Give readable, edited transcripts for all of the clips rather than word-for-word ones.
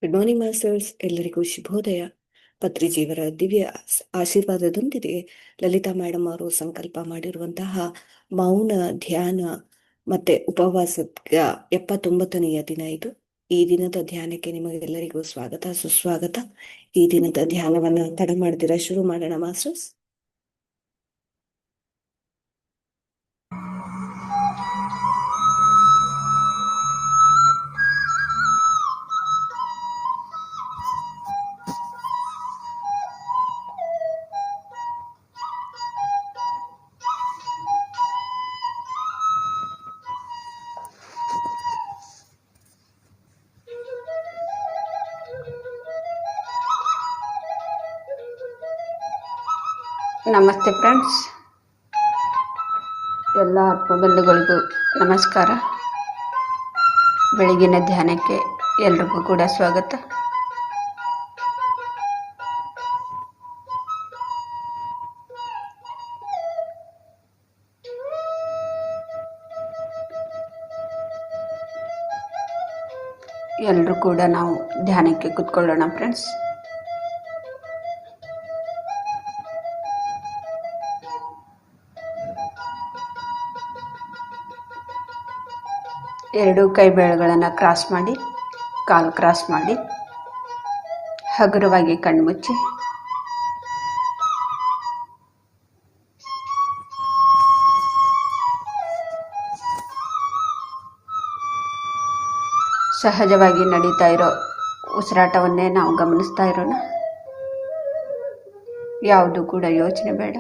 Good morning masters, ಎಲ್ಲರಿಗೂ ಶುಭೋದಯ. ಪತ್ರಿಜಿಯವರ ದಿವ್ಯ ಆಶೀರ್ವಾದದೊಂದಿಗೆ ಲಲಿತಾ ಮೇಡಮ್ ಅವರು ಸಂಕಲ್ಪ ಮಾಡಿರುವಂತಹ ಮೌನ ಧ್ಯಾನ ಮತ್ತೆ ಉಪವಾಸದ 79ನೆಯ ದಿನ ಇದು. ಈ ದಿನದ ಧ್ಯಾನಕ್ಕೆ ನಿಮಗೆಲ್ಲರಿಗೂ ಸ್ವಾಗತ ಸುಸ್ವಾಗತ. ಈ ದಿನದ ಧ್ಯಾನವನ್ನ ತಡ ಮಾಡ್ತೀರಾ ಶುರು ಮಾಡೋಣ ಮಾಸ್ಟರ್ಸ್. ನಮಸ್ತೆ ಫ್ರೆಂಡ್ಸ್, ಎಲ್ಲ ಆತ್ಮಬಂಧುಗಳಿಗೂ ನಮಸ್ಕಾರ. ಬೆಳಗಿನ ಧ್ಯಾನಕ್ಕೆ ಎಲ್ರಿಗೂ ಕೂಡ ಸ್ವಾಗತ. ಎಲ್ಲರೂ ಕೂಡ ನಾವು ಧ್ಯಾನಕ್ಕೆ ಕೂತ್ಕೊಳ್ಳೋಣ ಫ್ರೆಂಡ್ಸ್. ಎರಡು ಕೈ ಬೆರಳುಗಳನ್ನು ಕ್ರಾಸ್ ಮಾಡಿ, ಕಾಲು ಕ್ರಾಸ್ ಮಾಡಿ, ಹಗುರವಾಗಿ ಕಣ್ಮುಚ್ಚಿ ಸಹಜವಾಗಿ ನಡೀತಾ ಇರೋ ಉಸಿರಾಟವನ್ನೇ ನಾವು ಗಮನಿಸ್ತಾ ಇರೋಣ. ಯಾವುದು ಕೂಡ ಯೋಚನೆ ಬೇಡ.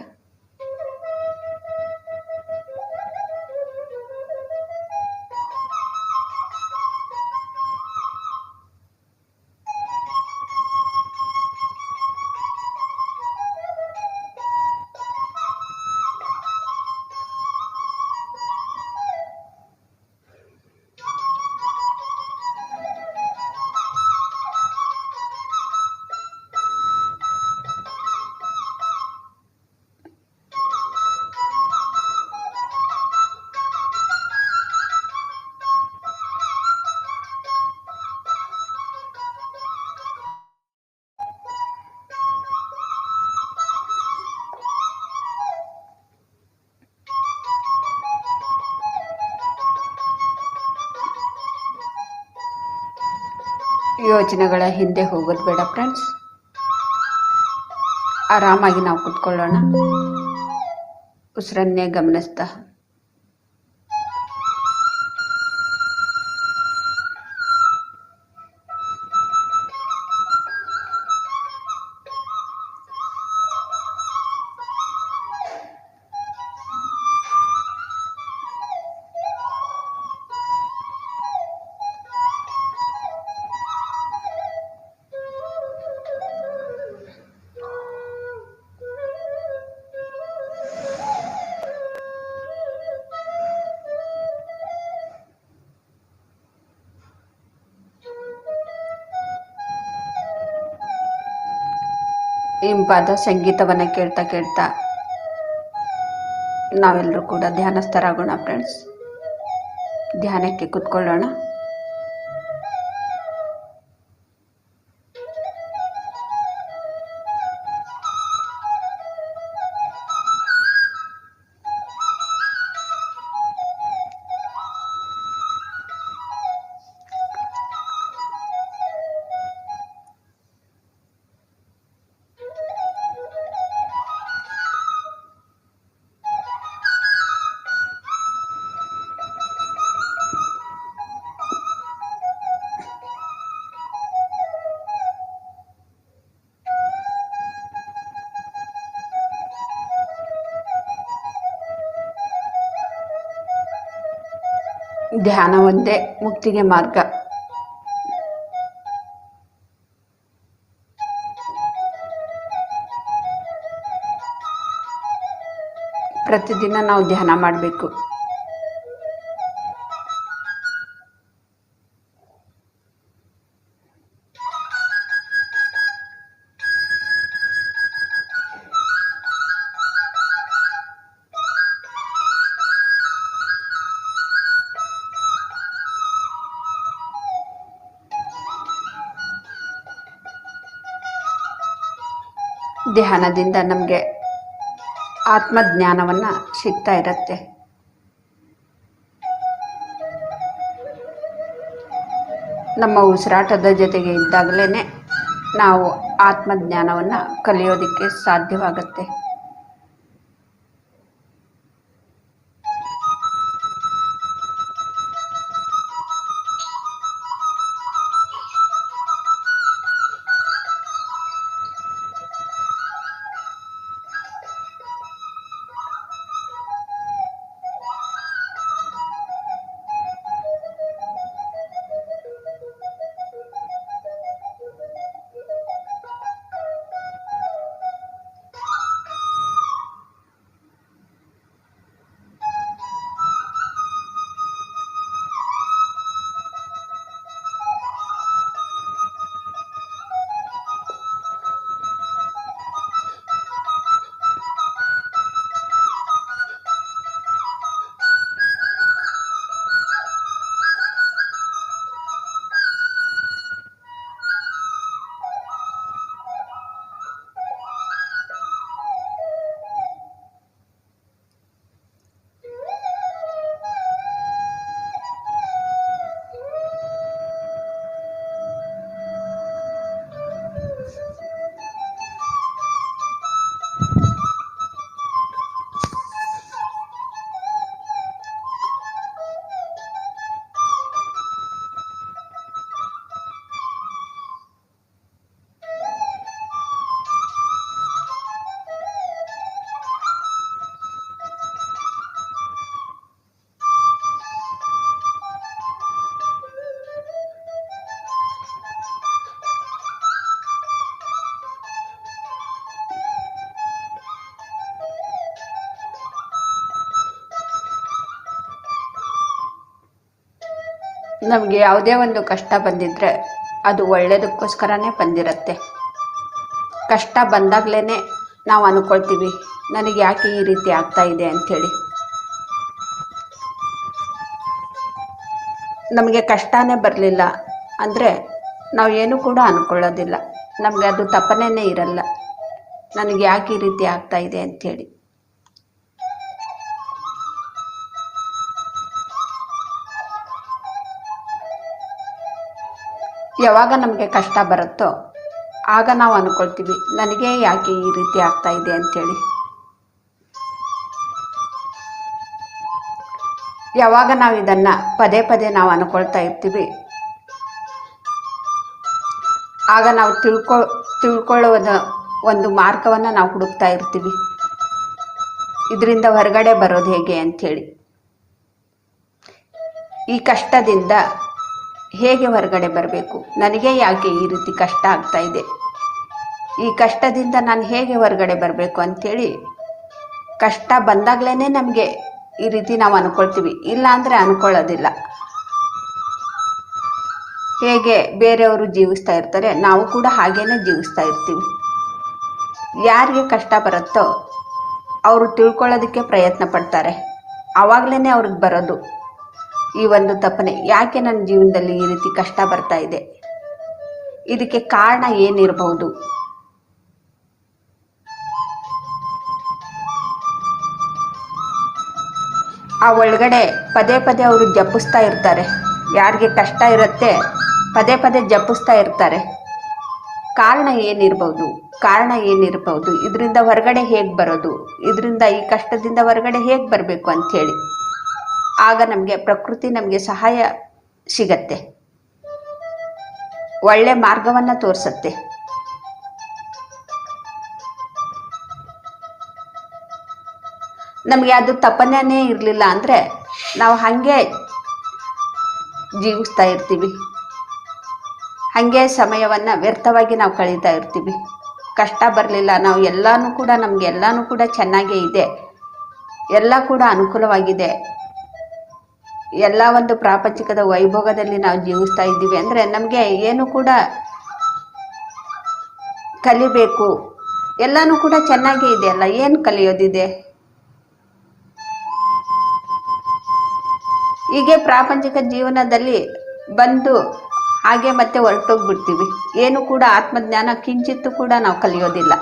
ಯೋಚನೆಗಳ ಹಿಂದೆ ಹೋಗೋದು ಬೇಡ ಫ್ರೆಂಡ್ಸ್. ಆರಾಮಾಗಿ ನಾವು ಕುತ್ಕೊಳ್ಳೋಣ, ಉಸಿರನ್ನೇ ಗಮನಿಸ್ತಾ. ಇಂಪಾದ ಸಂಗೀತವನ್ನು ಕೇಳ್ತಾ ಕೇಳ್ತಾ ನಾವೆಲ್ಲರೂ ಕೂಡ ಧ್ಯಾನಸ್ಥರಾಗೋಣ ಫ್ರೆಂಡ್ಸ್. ಧ್ಯಾನಕ್ಕೆ ಕೂತ್ಕೊಳ್ಳೋಣ. ಧ್ಯಾನ ಒಂದೇ ಮುಕ್ತಿಗೆ ಮಾರ್ಗ. ಪ್ರತಿದಿನ ನಾವು ಧ್ಯಾನ ಮಾಡಬೇಕು. ಧ್ಯಾನದಿಂದ ನಮಗೆ ಆತ್ಮಜ್ಞಾನವನ್ನು ಸಿಗ್ತಾ ಇರುತ್ತೆ. ನಮ್ಮ ಉಸಿರಾಟದ ಜೊತೆಗೆ ಇದ್ದಾಗಲೇ ನಾವು ಆತ್ಮಜ್ಞಾನವನ್ನು ಕಲಿಯೋದಕ್ಕೆ ಸಾಧ್ಯವಾಗುತ್ತೆ. ನಮಗೆ ಯಾವುದೇ ಒಂದು ಕಷ್ಟ ಬಂದಿದ್ದರೆ ಅದು ಒಳ್ಳೆಯದಕ್ಕೋಸ್ಕರನೇ ಬಂದಿರುತ್ತೆ. ಕಷ್ಟ ಬಂದಾಗಲೇ ನಾವು ಅಂದ್ಕೊಳ್ತೀವಿ ನನಗೆ ಯಾಕೆ ಈ ರೀತಿ ಆಗ್ತಾ ಇದೆ ಅಂಥೇಳಿ. ನಮಗೆ ಕಷ್ಟನೇ ಬರಲಿಲ್ಲ ಅಂದರೆ ನಾವು ಏನೂ ಕೂಡ ಅಂದ್ಕೊಳ್ಳೋದಿಲ್ಲ. ನಮಗೆ ಅದು ತಪ್ಪನೇ ಇರಲ್ಲ, ನನಗೆ ಯಾಕೆ ಈ ರೀತಿ ಆಗ್ತಾ ಇದೆ ಅಂಥೇಳಿ. ಯಾವಾಗ ನಮಗೆ ಕಷ್ಟ ಬರುತ್ತೋ ಆಗ ನಾವು ಅಂದ್ಕೊಳ್ತೀವಿ ನನಗೆ ಯಾಕೆ ಈ ರೀತಿ ಆಗ್ತಾ ಇದೆ ಅಂಥೇಳಿ. ಯಾವಾಗ ನಾವು ಇದನ್ನು ಪದೇ ಪದೇ ನಾವು ಅಂದ್ಕೊಳ್ತಾ ಇರ್ತೀವಿ ಆಗ ನಾವು ತಿಳ್ಕೊಳ್ಳೋದ ಒಂದು ಮಾರ್ಗವನ್ನು ನಾವು ಹುಡುಕ್ತಾ ಇರ್ತೀವಿ, ಇದರಿಂದ ಹೊರಗಡೆ ಬರೋದು ಹೇಗೆ ಅಂಥೇಳಿ. ಈ ಕಷ್ಟದಿಂದ ಹೇಗೆ ಹೊರಗಡೆ ಬರಬೇಕು, ನನಗೆ ಯಾಕೆ ಈ ರೀತಿ ಕಷ್ಟ ಆಗ್ತಾ ಇದೆ, ಈ ಕಷ್ಟದಿಂದ ನಾನು ಹೇಗೆ ಹೊರಗಡೆ ಬರಬೇಕು ಅಂಥೇಳಿ ಕಷ್ಟ ಬಂದಾಗಲೇ ನಮಗೆ ಈ ರೀತಿ ನಾವು ಅಂದ್ಕೊಳ್ತೀವಿ, ಇಲ್ಲ ಅಂದರೆ ಅಂದ್ಕೊಳ್ಳೋದಿಲ್ಲ. ಹೇಗೆ ಬೇರೆಯವರು ಜೀವಿಸ್ತಾ ಇರ್ತಾರೆ ನಾವು ಕೂಡ ಹಾಗೇನೆ ಜೀವಿಸ್ತಾ ಇರ್ತೀವಿ. ಯಾರಿಗೆ ಕಷ್ಟ ಬರುತ್ತೋ ಅವರು ತಿಳ್ಕೊಳ್ಳೋದಕ್ಕೆ ಪ್ರಯತ್ನ ಪಡ್ತಾರೆ, ಆವಾಗಲೇ ಅವ್ರಿಗೆ ಬರೋದು ಈ ಒಂದು ತಪ್ಪನೆ, ಯಾಕೆ ನನ್ನ ಜೀವನದಲ್ಲಿ ಈ ರೀತಿ ಕಷ್ಟ ಬರ್ತಾ ಇದೆ, ಇದಕ್ಕೆ ಕಾರಣ ಏನಿರಬಹುದು, ಆ ಒಳಗಡೆ ಪದೇ ಪದೇ ಅವರು ಜಪಿಸ್ತಾ ಇರ್ತಾರೆ. ಯಾರಿಗೆ ಕಷ್ಟ ಇರುತ್ತೆ ಪದೇ ಪದೇ ಜಪಿಸ್ತಾ ಇರ್ತಾರೆ. ಕಾರಣ ಏನಿರ್ಬೋದು, ಇದರಿಂದ ಹೊರಗಡೆ ಹೇಗೆ ಬರೋದು, ಇದರಿಂದ ಈ ಕಷ್ಟದಿಂದ ಹೊರಗಡೆ ಹೇಗೆ ಬರಬೇಕು ಅಂಥೇಳಿ. ಆಗ ನಮಗೆ ಪ್ರಕೃತಿ ನಮಗೆ ಸಹಾಯ ಸಿಗತ್ತೆ, ಒಳ್ಳೆ ಮಾರ್ಗವನ್ನು ತೋರಿಸತ್ತೆ. ನಮಗೆ ಅದು ತಪ್ಪನೇ ಇರಲಿಲ್ಲ ಅಂದರೆ ನಾವು ಹಾಗೆ ಜೀವಿಸ್ತಾ ಇರ್ತೀವಿ, ಹಾಗೆ ಸಮಯವನ್ನು ವ್ಯರ್ಥವಾಗಿ ನಾವು ಕಳೀತಾ ಇರ್ತೀವಿ. ಕಷ್ಟ ಬರಲಿಲ್ಲ, ನಾವು ನಮಗೆಲ್ಲನೂ ಕೂಡ ಚೆನ್ನಾಗೇ ಇದೆ, ಎಲ್ಲ ಕೂಡ ಅನುಕೂಲವಾಗಿದೆ, ಎಲ್ಲ ಒಂದು ಪ್ರಾಪಂಚಿಕದ ವೈಭೋಗದಲ್ಲಿ ನಾವು ಜೀವಿಸ್ತಾ ಇದ್ದೀವಿ ಅಂದರೆ ನಮಗೆ ಏನು ಕೂಡ ಕಲಿಬೇಕು, ಎಲ್ಲನೂ ಕೂಡ ಚೆನ್ನಾಗೇ ಇದೆ ಅಲ್ಲ, ಏನು ಕಲಿಯೋದಿದೆ. ಹೀಗೆ ಪ್ರಾಪಂಚಿಕ ಜೀವನದಲ್ಲಿ ಬಂದು ಹಾಗೆ ಮತ್ತೆ ಹೊರಟೋಗ್ಬಿಡ್ತೀವಿ, ಏನು ಕೂಡ ಆತ್ಮಜ್ಞಾನ ಕಿಂಚಿತ್ತೂ ಕೂಡ ನಾವು ಕಲಿಯೋದಿಲ್ಲ.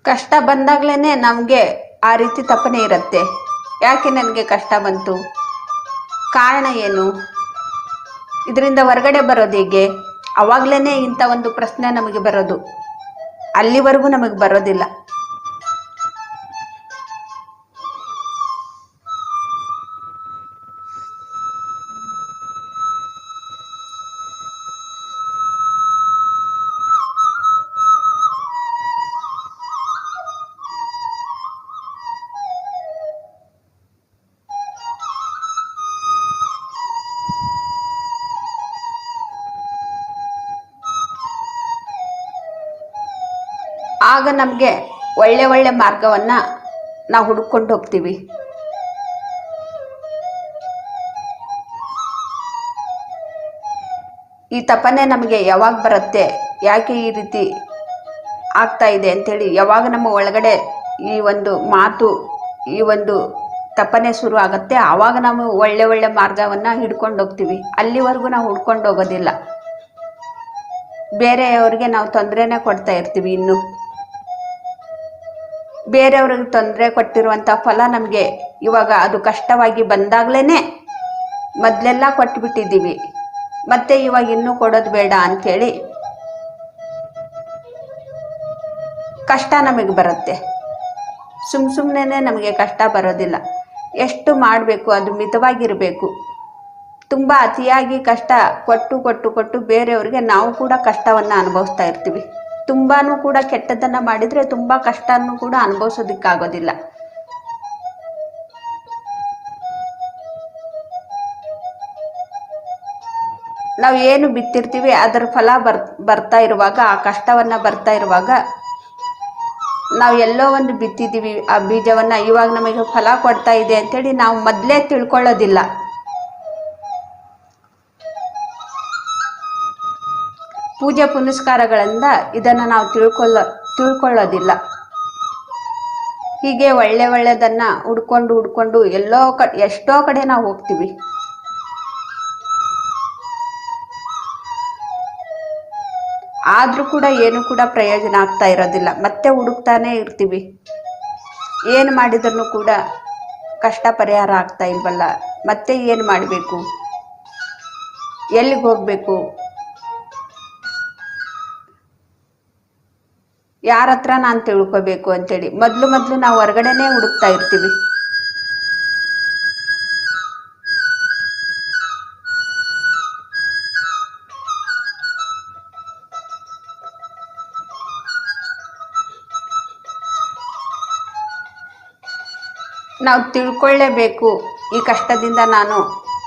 ಕಷ್ಟ ಬಂದಾಗ್ಲೇ ನಮಗೆ ಆ ರೀತಿ ತಪ್ಪನೆ ಇರುತ್ತೆ. ಯಾಕೆ ನನಗೆ ಕಷ್ಟ ಬಂತು, ಕಾರಣ ಏನು, ಇದರಿಂದ ಹೊರಗಡೆ ಬರೋದು ಹೇಗೆ, ಅವಾಗ್ಲೇ ಇಂಥ ಒಂದು ಪ್ರಶ್ನೆ ನಮಗೆ ಬರೋದು. ಅಲ್ಲಿವರೆಗೂ ನಮಗೆ ಬರೋದಿಲ್ಲ. ಆಗ ನಮಗೆ ಒಳ್ಳೆ ಒಳ್ಳೆ ಮಾರ್ಗವನ್ನು ನಾವು ಹುಡ್ಕೊಂಡು ಹೋಗ್ತೀವಿ. ಈ ತಪನೆ ನಮಗೆ ಯಾವಾಗ ಬರುತ್ತೆ, ಯಾಕೆ ಈ ರೀತಿ ಆಗ್ತಾ ಇದೆ ಅಂಥೇಳಿ ಯಾವಾಗ ನಮ್ಮ ಒಳಗಡೆ ಈ ಒಂದು ಮಾತು, ಈ ಒಂದು ತಪನೆ ಶುರು ಆಗುತ್ತೆ, ಆವಾಗ ನಾವು ಒಳ್ಳೆ ಒಳ್ಳೆ ಮಾರ್ಗವನ್ನು ಹಿಡ್ಕೊಂಡು ಹೋಗ್ತೀವಿ. ಅಲ್ಲಿವರೆಗೂ ನಾವು ಹುಡ್ಕೊಂಡು ಹೋಗೋದಿಲ್ಲ. ಬೇರೆಯವರಿಗೆ ನಾವು ತೊಂದರೆನೇ ಕೊಡ್ತಾ ಇರ್ತೀವಿ. ಇನ್ನು ಬೇರೆಯವ್ರಿಗೆ ತೊಂದರೆ ಕೊಟ್ಟಿರುವಂಥ ಫಲ ನಮಗೆ ಇವಾಗ ಅದು ಕಷ್ಟವಾಗಿ ಬಂದಾಗ್ಲೇ ಮೊದಲೆಲ್ಲ ಕೊಟ್ಬಿಟ್ಟಿದ್ದೀವಿ, ಮತ್ತೆ ಇವಾಗ ಇನ್ನೂ ಕೊಡೋದು ಬೇಡ ಅಂಥೇಳಿ ಕಷ್ಟ ನಮಗೆ ಬರುತ್ತೆ. ಸುಮ್ಮನೆ ನಮಗೆ ಕಷ್ಟ ಬರೋದಿಲ್ಲ. ಎಷ್ಟು ಮಾಡಬೇಕು ಅದು ಮಿತವಾಗಿರಬೇಕು. ತುಂಬ ಅತಿಯಾಗಿ ಕಷ್ಟ ಕೊಟ್ಟು ಕೊಟ್ಟು ಕೊಟ್ಟು ಬೇರೆಯವ್ರಿಗೆ ನಾವು ಕೂಡ ಕಷ್ಟವನ್ನು ಅನುಭವಿಸ್ತಾ ಇರ್ತೀವಿ. ತುಂಬಾ ಕೂಡ ಕೆಟ್ಟದ್ದನ್ನು ಮಾಡಿದರೆ ತುಂಬ ಕಷ್ಟನೂ ಕೂಡ ಅನುಭವಿಸೋದಕ್ಕಾಗೋದಿಲ್ಲ. ನಾವು ಏನು ಬಿತ್ತಿರ್ತೀವಿ ಅದರ ಫಲ ಬರ್ತಾ ಇರುವಾಗ, ಆ ಕಷ್ಟವನ್ನು ಬರ್ತಾ ಇರುವಾಗ ನಾವು ಎಲ್ಲೋ ಒಂದು ಬಿತ್ತಿದ್ದೀವಿ ಆ ಬೀಜವನ್ನು, ಇವಾಗ ನಮಗೆ ಫಲ ಕೊಡ್ತಾ ಇದೆ ಅಂಥೇಳಿ ನಾವು ಮೊದಲೇ ತಿಳ್ಕೊಳ್ಳೋದಿಲ್ಲ. ಪೂಜೆ ಪುನಸ್ಕಾರಗಳಿಂದ ಇದನ್ನು ನಾವು ತಿಳ್ಕೊಳ್ಳೋದಿಲ್ಲ. ಹೀಗೆ ಒಳ್ಳೆ ಒಳ್ಳೆಯದನ್ನು ಹುಡ್ಕೊಂಡು ಎಷ್ಟೋ ಕಡೆ ನಾವು ಹೋಗ್ತೀವಿ. ಆದರೂ ಕೂಡ ಏನು ಕೂಡ ಪ್ರಯೋಜನ ಆಗ್ತಾ ಇರೋದಿಲ್ಲ. ಮತ್ತೆ ಹುಡುಕ್ತಾನೆ ಇರ್ತೀವಿ. ಏನು ಮಾಡಿದ್ರೂ ಕೂಡ ಕಷ್ಟ ಪರಿಹಾರ ಆಗ್ತಾ ಇಲ್ವಲ್ಲ, ಮತ್ತೆ ಏನು ಮಾಡಬೇಕು, ಎಲ್ಲಿಗೆ ಹೋಗಬೇಕು, ಯಾರ ಹತ್ರ ನಾನು ತಿಳ್ಕೊಬೇಕು ಅಂತೇಳಿ ಮೊದಲು ನಾವು ಹೊರಗಡೆನೇ ಹುಡುಕ್ತಾ ಇರ್ತೀವಿ. ನಾವು ತಿಳ್ಕೊಳ್ಳೇಬೇಕು, ಈ ಕಷ್ಟದಿಂದ ನಾನು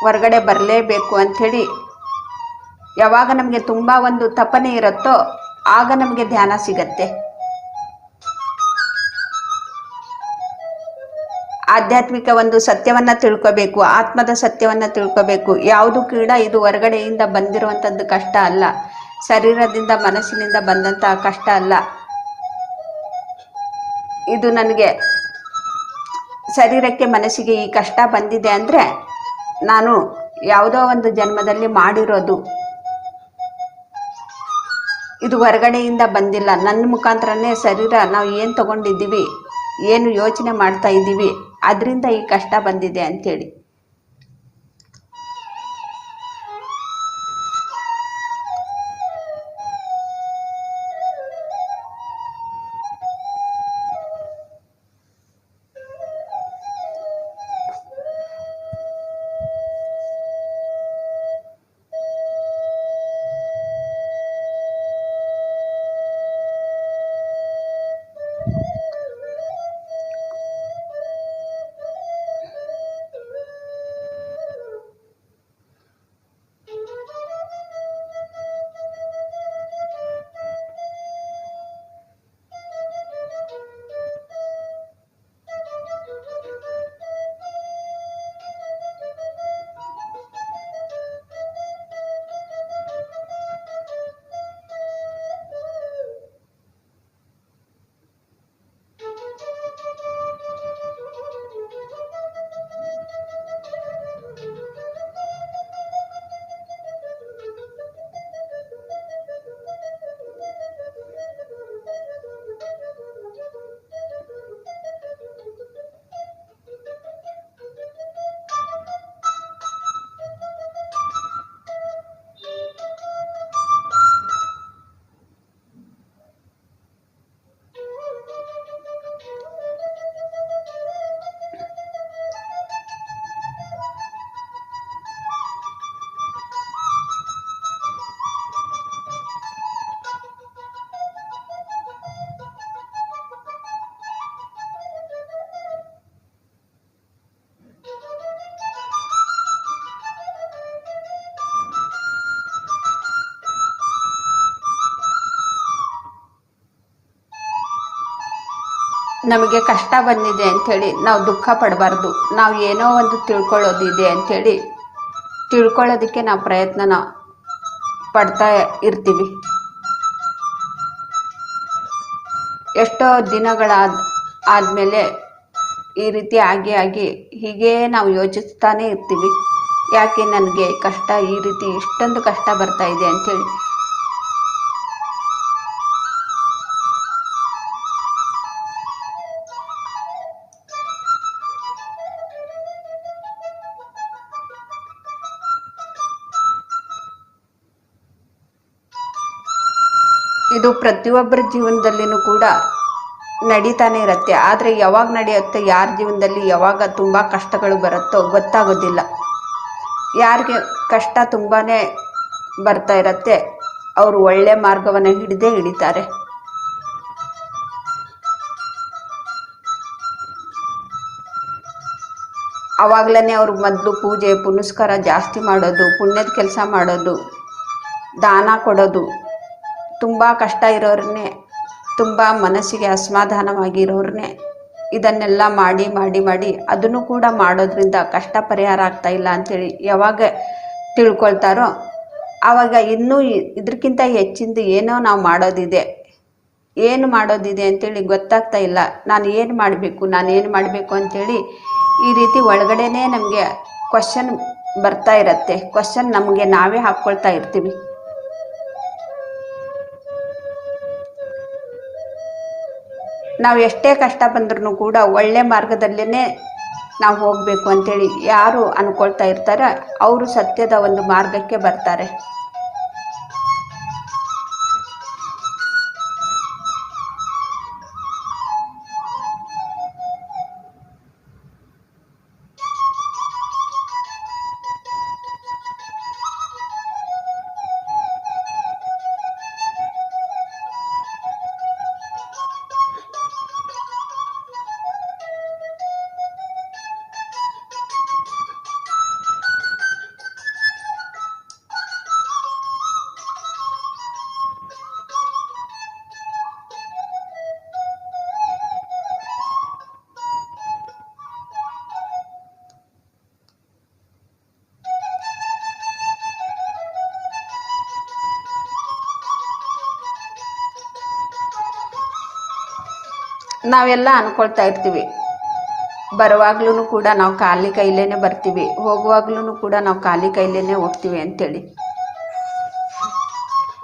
ಹೊರಗಡೆ ಬರಲೇಬೇಕು ಅಂಥೇಳಿ ಯಾವಾಗ ನಮಗೆ ತುಂಬ ಒಂದು ತಪನೆ ಇರುತ್ತೋ ಆಗ ನಮಗೆ ಧ್ಯಾನ ಸಿಗತ್ತೆ. ಆಧ್ಯಾತ್ಮಿಕ ಒಂದು ಸತ್ಯವನ್ನು ತಿಳ್ಕೋಬೇಕು, ಆತ್ಮದ ಸತ್ಯವನ್ನು ತಿಳ್ಕೋಬೇಕು. ಯಾವುದು ಕೂಡ ಇದು ಹೊರಗಡೆಯಿಂದ ಬಂದಿರುವಂಥದ್ದು ಕಷ್ಟ ಅಲ್ಲ, ಶರೀರದಿಂದ ಮನಸ್ಸಿನಿಂದ ಬಂದಂತಹ ಕಷ್ಟ ಅಲ್ಲ. ಇದು ನನಗೆ ಶರೀರಕ್ಕೆ ಮನಸ್ಸಿಗೆ ಈ ಕಷ್ಟ ಬಂದಿದೆ ಅಂದರೆ ನಾನು ಯಾವುದೋ ಒಂದು ಜನ್ಮದಲ್ಲಿ ಮಾಡಿರೋದು, ಇದು ಹೊರಗಡೆಯಿಂದ ಬಂದಿಲ್ಲ. ನನ್ನ ಮುಖಾಂತರನೇ ಶರೀರ ನಾವು ಏನು ತಗೊಂಡಿದ್ದೀವಿ, ಏನು ಯೋಚನೆ ಮಾಡ್ತಾ ಇದ್ದೀವಿ, ಅದರಿಂದ ಈ ಕಷ್ಟ ಬಂದಿದೆ ಅಂಥೇಳಿ. ನಮಗೆ ಕಷ್ಟ ಬಂದಿದೆ ಅಂಥೇಳಿ ನಾವು ದುಃಖ ಪಡಬಾರ್ದು. ನಾವು ಏನೋ ಒಂದು ತಿಳ್ಕೊಳ್ಳೋದಿದೆ ಅಂಥೇಳಿ ತಿಳ್ಕೊಳ್ಳೋದಕ್ಕೆ ನಾವು ಪ್ರಯತ್ನನ ಪಡ್ತಾ ಇರ್ತೀವಿ. ಎಷ್ಟೋ ಆದಮೇಲೆ ಈ ರೀತಿ ಆಗಿ ಹೀಗೆ ನಾವು ಯೋಚಿಸ್ತಾನೆ ಇರ್ತೀವಿ, ಯಾಕೆ ನನಗೆ ಕಷ್ಟ, ಈ ರೀತಿ ಇಷ್ಟೊಂದು ಕಷ್ಟ ಬರ್ತಾ ಇದೆ ಅಂಥೇಳಿ. ಇದು ಪ್ರತಿಯೊಬ್ಬರ ಜೀವನದಲ್ಲಿನೂ ಕೂಡ ನಡೀತಾನೆ ಇರುತ್ತೆ. ಆದರೆ ಯಾವಾಗ ನಡೆಯುತ್ತೆ, ಯಾರ ಜೀವನದಲ್ಲಿ ಯಾವಾಗ ತುಂಬ ಕಷ್ಟಗಳು ಬರುತ್ತೋ ಗೊತ್ತಾಗೋದಿಲ್ಲ. ಯಾರಿಗೆ ಕಷ್ಟ ತುಂಬಾ ಬರ್ತಾ ಇರತ್ತೆ ಅವರು ಒಳ್ಳೆ ಮಾರ್ಗವನ್ನು ಹಿಡಿದೇ ಹಿಡಿತಾರೆ. ಆವಾಗಲೇ ಅವರು ಮೊದಲು ಪೂಜೆ ಪುನಸ್ಕಾರ ಜಾಸ್ತಿ ಮಾಡೋದು, ಪುಣ್ಯದ ಕೆಲಸ ಮಾಡೋದು, ದಾನ ಕೊಡೋದು. ತುಂಬ ಕಷ್ಟ ಇರೋರನ್ನೇ, ತುಂಬ ಮನಸ್ಸಿಗೆ ಅಸಮಾಧಾನವಾಗಿರೋರನ್ನೇ ಇದನ್ನೆಲ್ಲ ಮಾಡಿ ಮಾಡಿ ಮಾಡಿ ಅದನ್ನು ಕೂಡ ಮಾಡೋದ್ರಿಂದ ಕಷ್ಟ ಪರಿಹಾರ ಆಗ್ತಾ ಇಲ್ಲ ಅಂಥೇಳಿ ಯಾವಾಗ ತಿಳ್ಕೊಳ್ತಾರೋ ಆವಾಗ ಇನ್ನೂ ಇದಕ್ಕಿಂತ ಹೆಚ್ಚಿಂದು ಏನೋ ನಾವು ಏನು ಮಾಡೋದಿದೆ ಅಂಥೇಳಿ ಗೊತ್ತಾಗ್ತಾ ಇಲ್ಲ. ನಾನು ಏನು ಮಾಡಬೇಕು ಅಂಥೇಳಿ ಈ ರೀತಿ ಒಳಗಡೆನೇ ನಮಗೆ ಕ್ವಶನ್ ಬರ್ತಾ ಇರತ್ತೆ. ಕ್ವಶನ್ ನಮಗೆ ನಾವೇ ಹಾಕ್ಕೊಳ್ತಾ ಇರ್ತೀವಿ. ನಾವು ಎಷ್ಟೇ ಕಷ್ಟ ಬಂದ್ರೂ ಕೂಡ ಒಳ್ಳೆ ಮಾರ್ಗದಲ್ಲೇ ನಾವು ಹೋಗಬೇಕು ಅಂಥೇಳಿ ಯಾರು ಅಂದ್ಕೊಳ್ತಾ ಇರ್ತಾರೆ ಅವರು ಸತ್ಯದ ಒಂದು ಮಾರ್ಗಕ್ಕೆ ಬರ್ತಾರೆ. ನಾವೆಲ್ಲ ಅಂದ್ಕೊಳ್ತಾ ಇರ್ತೀವಿ, ಬರುವಾಗ್ಲೂ ಕೂಡ ನಾವು ಖಾಲಿ ಕೈಲೇನೆ ಬರ್ತೀವಿ, ಹೋಗುವಾಗ್ಲೂ ಕೂಡ ನಾವು ಖಾಲಿ ಕೈಲೇನೆ ಹೋಗ್ತೀವಿ ಅಂಥೇಳಿ.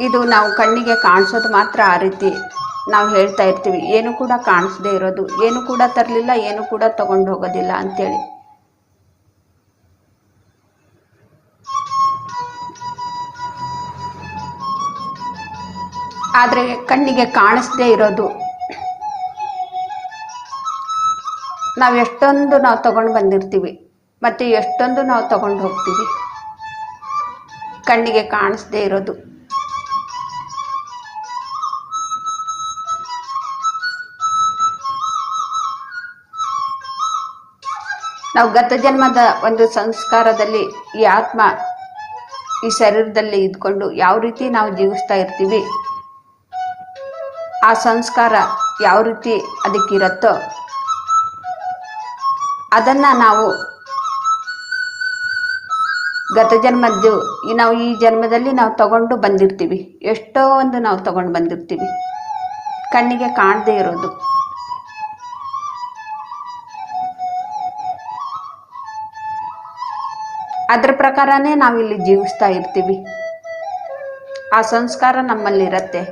ಇದು ನಾವು ಕಣ್ಣಿಗೆ ಕಾಣಿಸೋದು ಮಾತ್ರ ಆ ರೀತಿ ನಾವು ಹೇಳ್ತಾ ಇರ್ತೀವಿ. ಏನು ಕೂಡ ಕಾಣಿಸದೇ ಇರೋದು, ಏನು ಕೂಡ ತರಲಿಲ್ಲ, ಏನು ಕೂಡ ತಗೊಂಡು ಹೋಗೋದಿಲ್ಲ ಅಂಥೇಳಿ. ಆದರೆ ಕಣ್ಣಿಗೆ ಕಾಣಿಸದೇ ಇರೋದು ನಾವು ಎಷ್ಟೊಂದು ನಾವು ತಗೊಂಡು ಬಂದಿರ್ತೀವಿ, ಮತ್ತು ಎಷ್ಟೊಂದು ನಾವು ತಗೊಂಡು ಹೋಗ್ತೀವಿ. ಕಣ್ಣಿಗೆ ಕಾಣಿಸದೇ ಇರೋದು ನಾವು ಗತ ಜನ್ಮದ ಒಂದು ಸಂಸ್ಕಾರದಲ್ಲಿ ಈ ಆತ್ಮ ಈ ಶರೀರದಲ್ಲಿ ಇದ್ಕೊಂಡು ಯಾವ ರೀತಿ ನಾವು ಜೀವಿಸ್ತಾ ಇರ್ತೀವಿ, ಆ ಸಂಸ್ಕಾರ ಯಾವ ರೀತಿ ಅದಕ್ಕಿರತ್ತೋ ಅದನ್ನು ನಾವು ಗತ ಜನ್ಮದ್ದು ನಾವು ಈ ಜನ್ಮದಲ್ಲಿ ನಾವು ತಗೊಂಡು ಬಂದಿರ್ತೀವಿ. ಎಷ್ಟೋ ಒಂದು ನಾವು ತಗೊಂಡು ಬಂದಿರ್ತೀವಿ, ಕಣ್ಣಿಗೆ ಕಾಣದೇ ಇರೋದು. ಅದರ ಪ್ರಕಾರನೇ ನಾವಿಲ್ಲಿ ಜೀವಿಸ್ತಾ ಇರ್ತೀವಿ. ಆ ಸಂಸ್ಕಾರ ನಮ್ಮಲ್ಲಿರತ್ತೆ.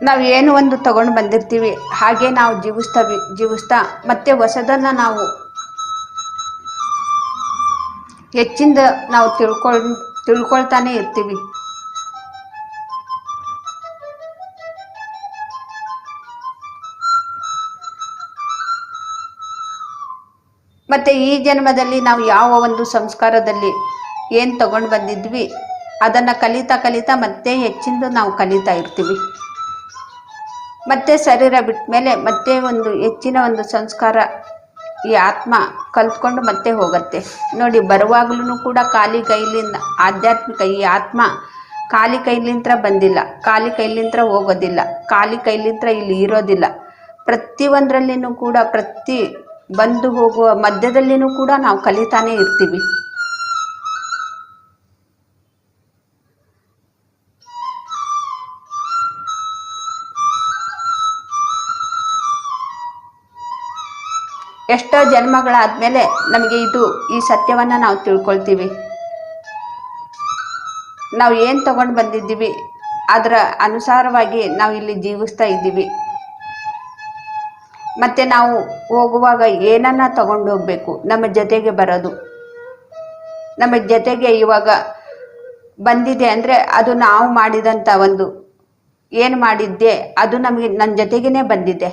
ನಾವು ಏನು ಒಂದು ತಗೊಂಡು ಬಂದಿರ್ತೀವಿ, ಹಾಗೆ ನಾವು ಜೀವಿಸ್ತಾ ಮತ್ತೆ ಹೊಸದನ್ನು ನಾವು ಹೆಚ್ಚಿಂದ ನಾವು ತಿಳ್ಕೊಳ್ತಾನೆ ಇರ್ತೀವಿ. ಮತ್ತು ಈ ಜನ್ಮದಲ್ಲಿ ನಾವು ಯಾವ ಒಂದು ಸಂಸ್ಕಾರದಲ್ಲಿ ಏನು ತಗೊಂಡು ಬಂದಿದ್ವಿ ಅದನ್ನು ಕಲಿತಾ ಕಲಿತಾ ಮತ್ತೆ ಹೆಚ್ಚಿಂದು ನಾವು ಕಲಿತಾ ಇರ್ತೀವಿ. ಮತ್ತೆ ಶರೀರ ಬಿಟ್ಟ ಮೇಲೆ ಮತ್ತೆ ಒಂದು ಹೆಚ್ಚಿನ ಒಂದು ಸಂಸ್ಕಾರ ಈ ಆತ್ಮ ಕಲ್ತ್ಕೊಂಡು ಮತ್ತೆ ಹೋಗುತ್ತೆ. ನೋಡಿ, ಬರುವಾಗಲೂ ಕೂಡ ಖಾಲಿ ಕೈಲಿಂದ ಆಧ್ಯಾತ್ಮಿಕ ಈ ಆತ್ಮ ಖಾಲಿ ಕೈಲಿಂತ್ರ ಬಂದಿಲ್ಲ, ಖಾಲಿ ಕೈಲಿಂತ್ರ ಹೋಗೋದಿಲ್ಲ, ಖಾಲಿ ಕೈಲಿಂತ್ರ ಇಲ್ಲಿ ಇರೋದಿಲ್ಲ. ಪ್ರತಿಯೊಂದರಲ್ಲಿನೂ ಕೂಡ ಪ್ರತಿ ಬಂದು ಹೋಗುವ ಮಧ್ಯದಲ್ಲಿನೂ ಕೂಡ ನಾವು ಕಲಿತಾನೇ ಇರ್ತೀವಿ. ಎಷ್ಟೋ ಜನ್ಮಗಳಾದ್ಮೇಲೆ ನಮಗೆ ಈ ಸತ್ಯವನ್ನು ನಾವು ತಿಳ್ಕೊಳ್ತೀವಿ. ನಾವು ಏನು ತಗೊಂಡು ಬಂದಿದ್ದೀವಿ ಅದರ ಅನುಸಾರವಾಗಿ ನಾವು ಇಲ್ಲಿ ಜೀವಿಸ್ತಾ ಇದ್ದೀವಿ. ಮತ್ತು ನಾವು ಹೋಗುವಾಗ ಏನನ್ನ ತಗೊಂಡು ಹೋಗಬೇಕು, ನಮ್ಮ ಜೊತೆಗೆ ಬರೋದು, ನಮ್ಮ ಜೊತೆಗೆ ಇವಾಗ ಬಂದಿದೆ ಅಂದರೆ ಅದು ನಾವು ಮಾಡಿದಂಥ ಒಂದು ಏನು ಮಾಡಿದ್ದೆ ಅದು ನಮಗೆ ನನ್ನ ಜೊತೆಗೇ ಬಂದಿದೆ.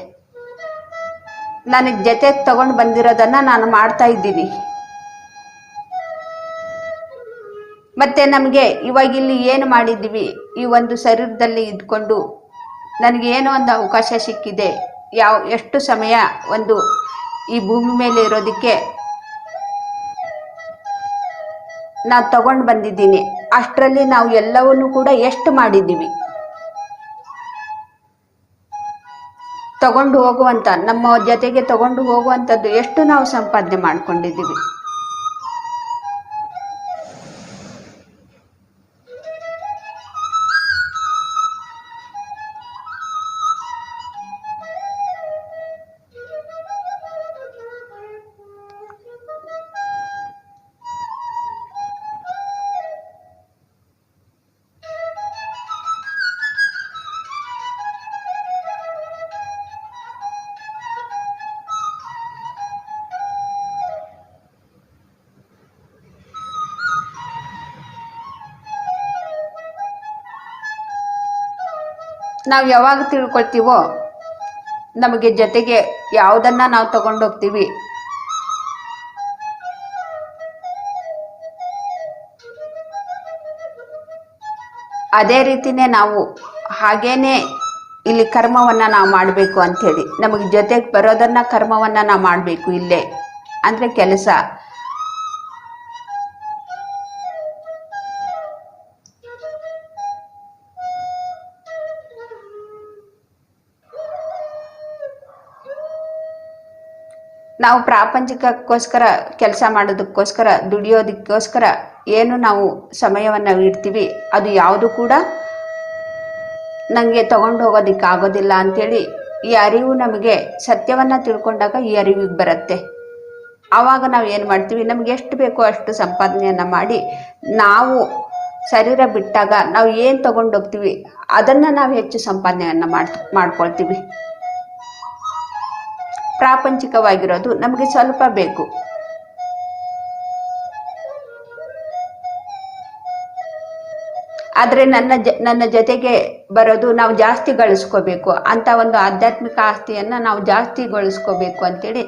ನನಗೆ ಜೊತೆಗೆ ತಗೊಂಡು ಬಂದಿರೋದನ್ನು ನಾನು ಮಾಡ್ತಾ ಇದ್ದೀನಿ. ಮತ್ತು ನಮಗೆ ಇವಾಗ ಇಲ್ಲಿ ಏನು ಮಾಡಿದ್ದೀವಿ, ಈ ಒಂದು ಶರೀರದಲ್ಲಿ ಇದ್ಕೊಂಡು ನನಗೆ ಏನೋ ಒಂದು ಅವಕಾಶ ಸಿಕ್ಕಿದೆ, ಎಷ್ಟು ಸಮಯ ಒಂದು ಈ ಭೂಮಿ ಮೇಲೆ ಇರೋದಕ್ಕೆ ನಾವು ತಗೊಂಡು ಬಂದಿದ್ದೀನಿ, ಅಷ್ಟರಲ್ಲಿ ನಾವು ಎಲ್ಲವನ್ನೂ ಕೂಡ ಎಷ್ಟು ಮಾಡಿದ್ದೀವಿ, ತಗೊಂಡು ಹೋಗುವಂಥ ನಮ್ಮ ಜೊತೆಗೆ ತಗೊಂಡು ಹೋಗುವಂಥದ್ದು ಎಷ್ಟು ನಾವು ಸಂಪಾದನೆ ಮಾಡ್ಕೊಂಡಿದ್ದೀವಿ. ನಾವು ಯಾವಾಗ ತಿಳ್ಕೊಳ್ತೀವೋ ನಮಗೆ ಜೊತೆಗೆ ಯಾವುದನ್ನು ನಾವು ತಗೊಂಡೋಗ್ತೀವಿ ಅದೇ ರೀತಿನೇ ನಾವು ಹಾಗೇನೆ ಇಲ್ಲಿ ಕರ್ಮವನ್ನು ನಾವು ಮಾಡಬೇಕು ಅಂಥೇಳಿ, ನಮಗೆ ಜೊತೆಗೆ ಬರೋದನ್ನು ಕರ್ಮವನ್ನು ನಾವು ಮಾಡಬೇಕು ಇಲ್ಲೇ ಅಂದರೆ ಕೆಲಸ. ನಾವು ಪ್ರಾಪಂಚಿಕಕ್ಕೋಸ್ಕರ ಕೆಲಸ ಮಾಡೋದಕ್ಕೋಸ್ಕರ ದುಡಿಯೋದಕ್ಕೋಸ್ಕರ ಏನು ನಾವು ಸಮಯವನ್ನು ಇಡ್ತೀವಿ ಅದು ಯಾವುದು ಕೂಡ ನನಗೆ ತಗೊಂಡು ಹೋಗೋದಕ್ಕೆ ಆಗೋದಿಲ್ಲ ಅಂಥೇಳಿ ಈ ಅರಿವು ನಮಗೆ ಸತ್ಯವನ್ನು ತಿಳ್ಕೊಂಡಾಗ ಈ ಅರಿವಿಗೆ ಬರುತ್ತೆ. ಆವಾಗ ನಾವು ಏನು ಮಾಡ್ತೀವಿ, ನಮ್ಗೆ ಎಷ್ಟು ಬೇಕೋ ಅಷ್ಟು ಸಂಪಾದನೆಯನ್ನು ಮಾಡಿ ನಾವು ಶರೀರ ಬಿಟ್ಟಾಗ ನಾವು ಏನು ತಗೊಂಡೋಗ್ತೀವಿ ಅದನ್ನು ನಾವು ಹೆಚ್ಚು ಸಂಪಾದನೆಯನ್ನು ಮಾಡ್ಕೊಳ್ತೀವಿ. ಪ್ರಾಪಂಚಿಕವಾಗಿರೋದು ನಮಗೆ ಸ್ವಲ್ಪ ಬೇಕು. ಆದರೆ ನನ್ನ ಜೊತೆಗೆ ಬರೋದು ನಾವು ಜಾಸ್ತಿ ಗಳಿಸ್ಕೋಬೇಕು ಅಂತ ಒಂದು ಆಧ್ಯಾತ್ಮಿಕ ಆಸ್ತಿಯನ್ನು ನಾವು ಜಾಸ್ತಿ ಗಳಿಸ್ಕೋಬೇಕು ಅಂತೇಳಿ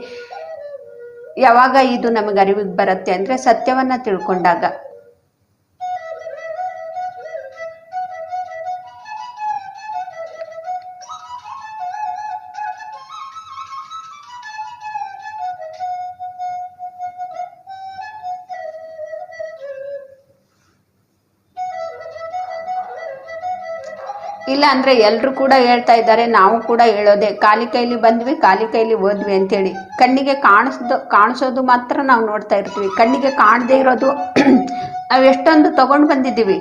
ಯಾವಾಗ ಇದು ನಮಗೆ ಅರಿವಿಗೆ ಬರುತ್ತೆ ಅಂದರೆ ಸತ್ಯವನ್ನು ತಿಳ್ಕೊಂಡಾಗ. ಇಲ್ಲ ಅಂದರೆ ಎಲ್ಲರೂ ಕೂಡ ಹೇಳ್ತಾ ಇದ್ದಾರೆ, ನಾವು ಕೂಡ ಹೇಳೋದೆ, ಖಾಲಿ ಕೈಲಿ ಬಂದ್ವಿ ಖಾಲಿ ಕೈಲಿ ಹೋದ್ವಿ ಅಂತೇಳಿ. ಕಣ್ಣಿಗೆ ಕಾಣಿಸೋದು ಮಾತ್ರ ನಾವು ನೋಡ್ತಾ ಇರ್ತೀವಿ, ಕಣ್ಣಿಗೆ ಕಾಣದೇ ಇರೋದು ನಾವು ಎಷ್ಟೊಂದು ತಗೊಂಡು ಬಂದಿದ್ದೀವಿ.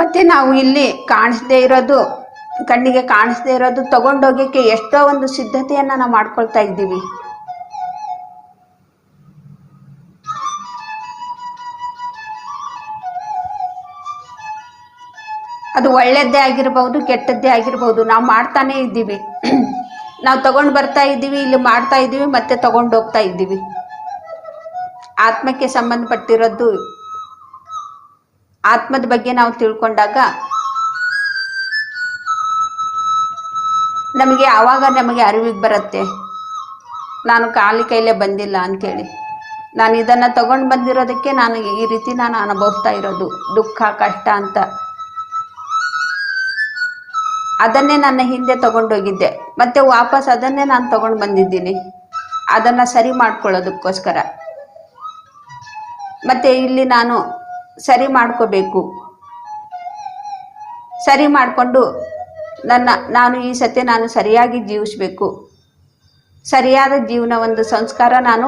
ಮತ್ತು ನಾವು ಇಲ್ಲಿ ಕಾಣಿಸದೇ ಇರೋದು, ಕಣ್ಣಿಗೆ ಕಾಣಿಸದೇ ಇರೋದು ತಗೊಂಡೋಗೋಕ್ಕೆ ಎಷ್ಟೋ ಒಂದು ಸಿದ್ಧತೆಯನ್ನು ನಾವು ಮಾಡ್ಕೊಳ್ತಾ ಇದ್ದೀವಿ. ಅದು ಒಳ್ಳೆಯದ್ದೇ ಆಗಿರ್ಬೋದು ಕೆಟ್ಟದ್ದೇ ಆಗಿರ್ಬೋದು, ನಾವು ಮಾಡ್ತಾನೇ ಇದ್ದೀವಿ. ನಾವು ತಗೊಂಡು ಬರ್ತಾ ಇದ್ದೀವಿ, ಇಲ್ಲಿ ಮಾಡ್ತಾ ಇದ್ದೀವಿ, ಮತ್ತೆ ತಗೊಂಡು ಹೋಗ್ತಾ ಇದ್ದೀವಿ. ಆತ್ಮಕ್ಕೆ ಸಂಬಂಧಪಟ್ಟಿರೋದು ಆತ್ಮದ ಬಗ್ಗೆ ನಾವು ತಿಳ್ಕೊಂಡಾಗ ನಮಗೆ ಅರಿವಿಗೆ ಬರುತ್ತೆ, ನಾನು ಖಾಲಿ ಕೈಲೇ ಬಂದಿಲ್ಲ ಅಂಥೇಳಿ. ನಾನು ಇದನ್ನು ತಗೊಂಡು ಬಂದಿರೋದಕ್ಕೆ ನಾನು ಈ ರೀತಿ ನಾನು ಅನುಭವಿಸ್ತಾ ಇರೋದು ದುಃಖ ಕಷ್ಟ ಅಂತ. ಅದನ್ನೇ ನನ್ನ ಹಿಂದೆ ತಗೊಂಡೋಗಿದ್ದೆ, ಮತ್ತೆ ವಾಪಸ್ ಅದನ್ನೇ ನಾನು ತಗೊಂಡು ಬಂದಿದ್ದೀನಿ, ಅದನ್ನು ಸರಿ ಮಾಡ್ಕೊಳ್ಳೋದಕ್ಕೋಸ್ಕರ. ಮತ್ತೆ ಇಲ್ಲಿ ನಾನು ಸರಿ ಮಾಡ್ಕೋಬೇಕು, ಸರಿ ಮಾಡಿಕೊಂಡು ನಾನು ಈ ಸತಿ ನಾನು ಸರಿಯಾಗಿ ಜೀವಿಸಬೇಕು, ಸರಿಯಾದ ಜೀವನ ಒಂದು ಸಂಸ್ಕಾರ ನಾನು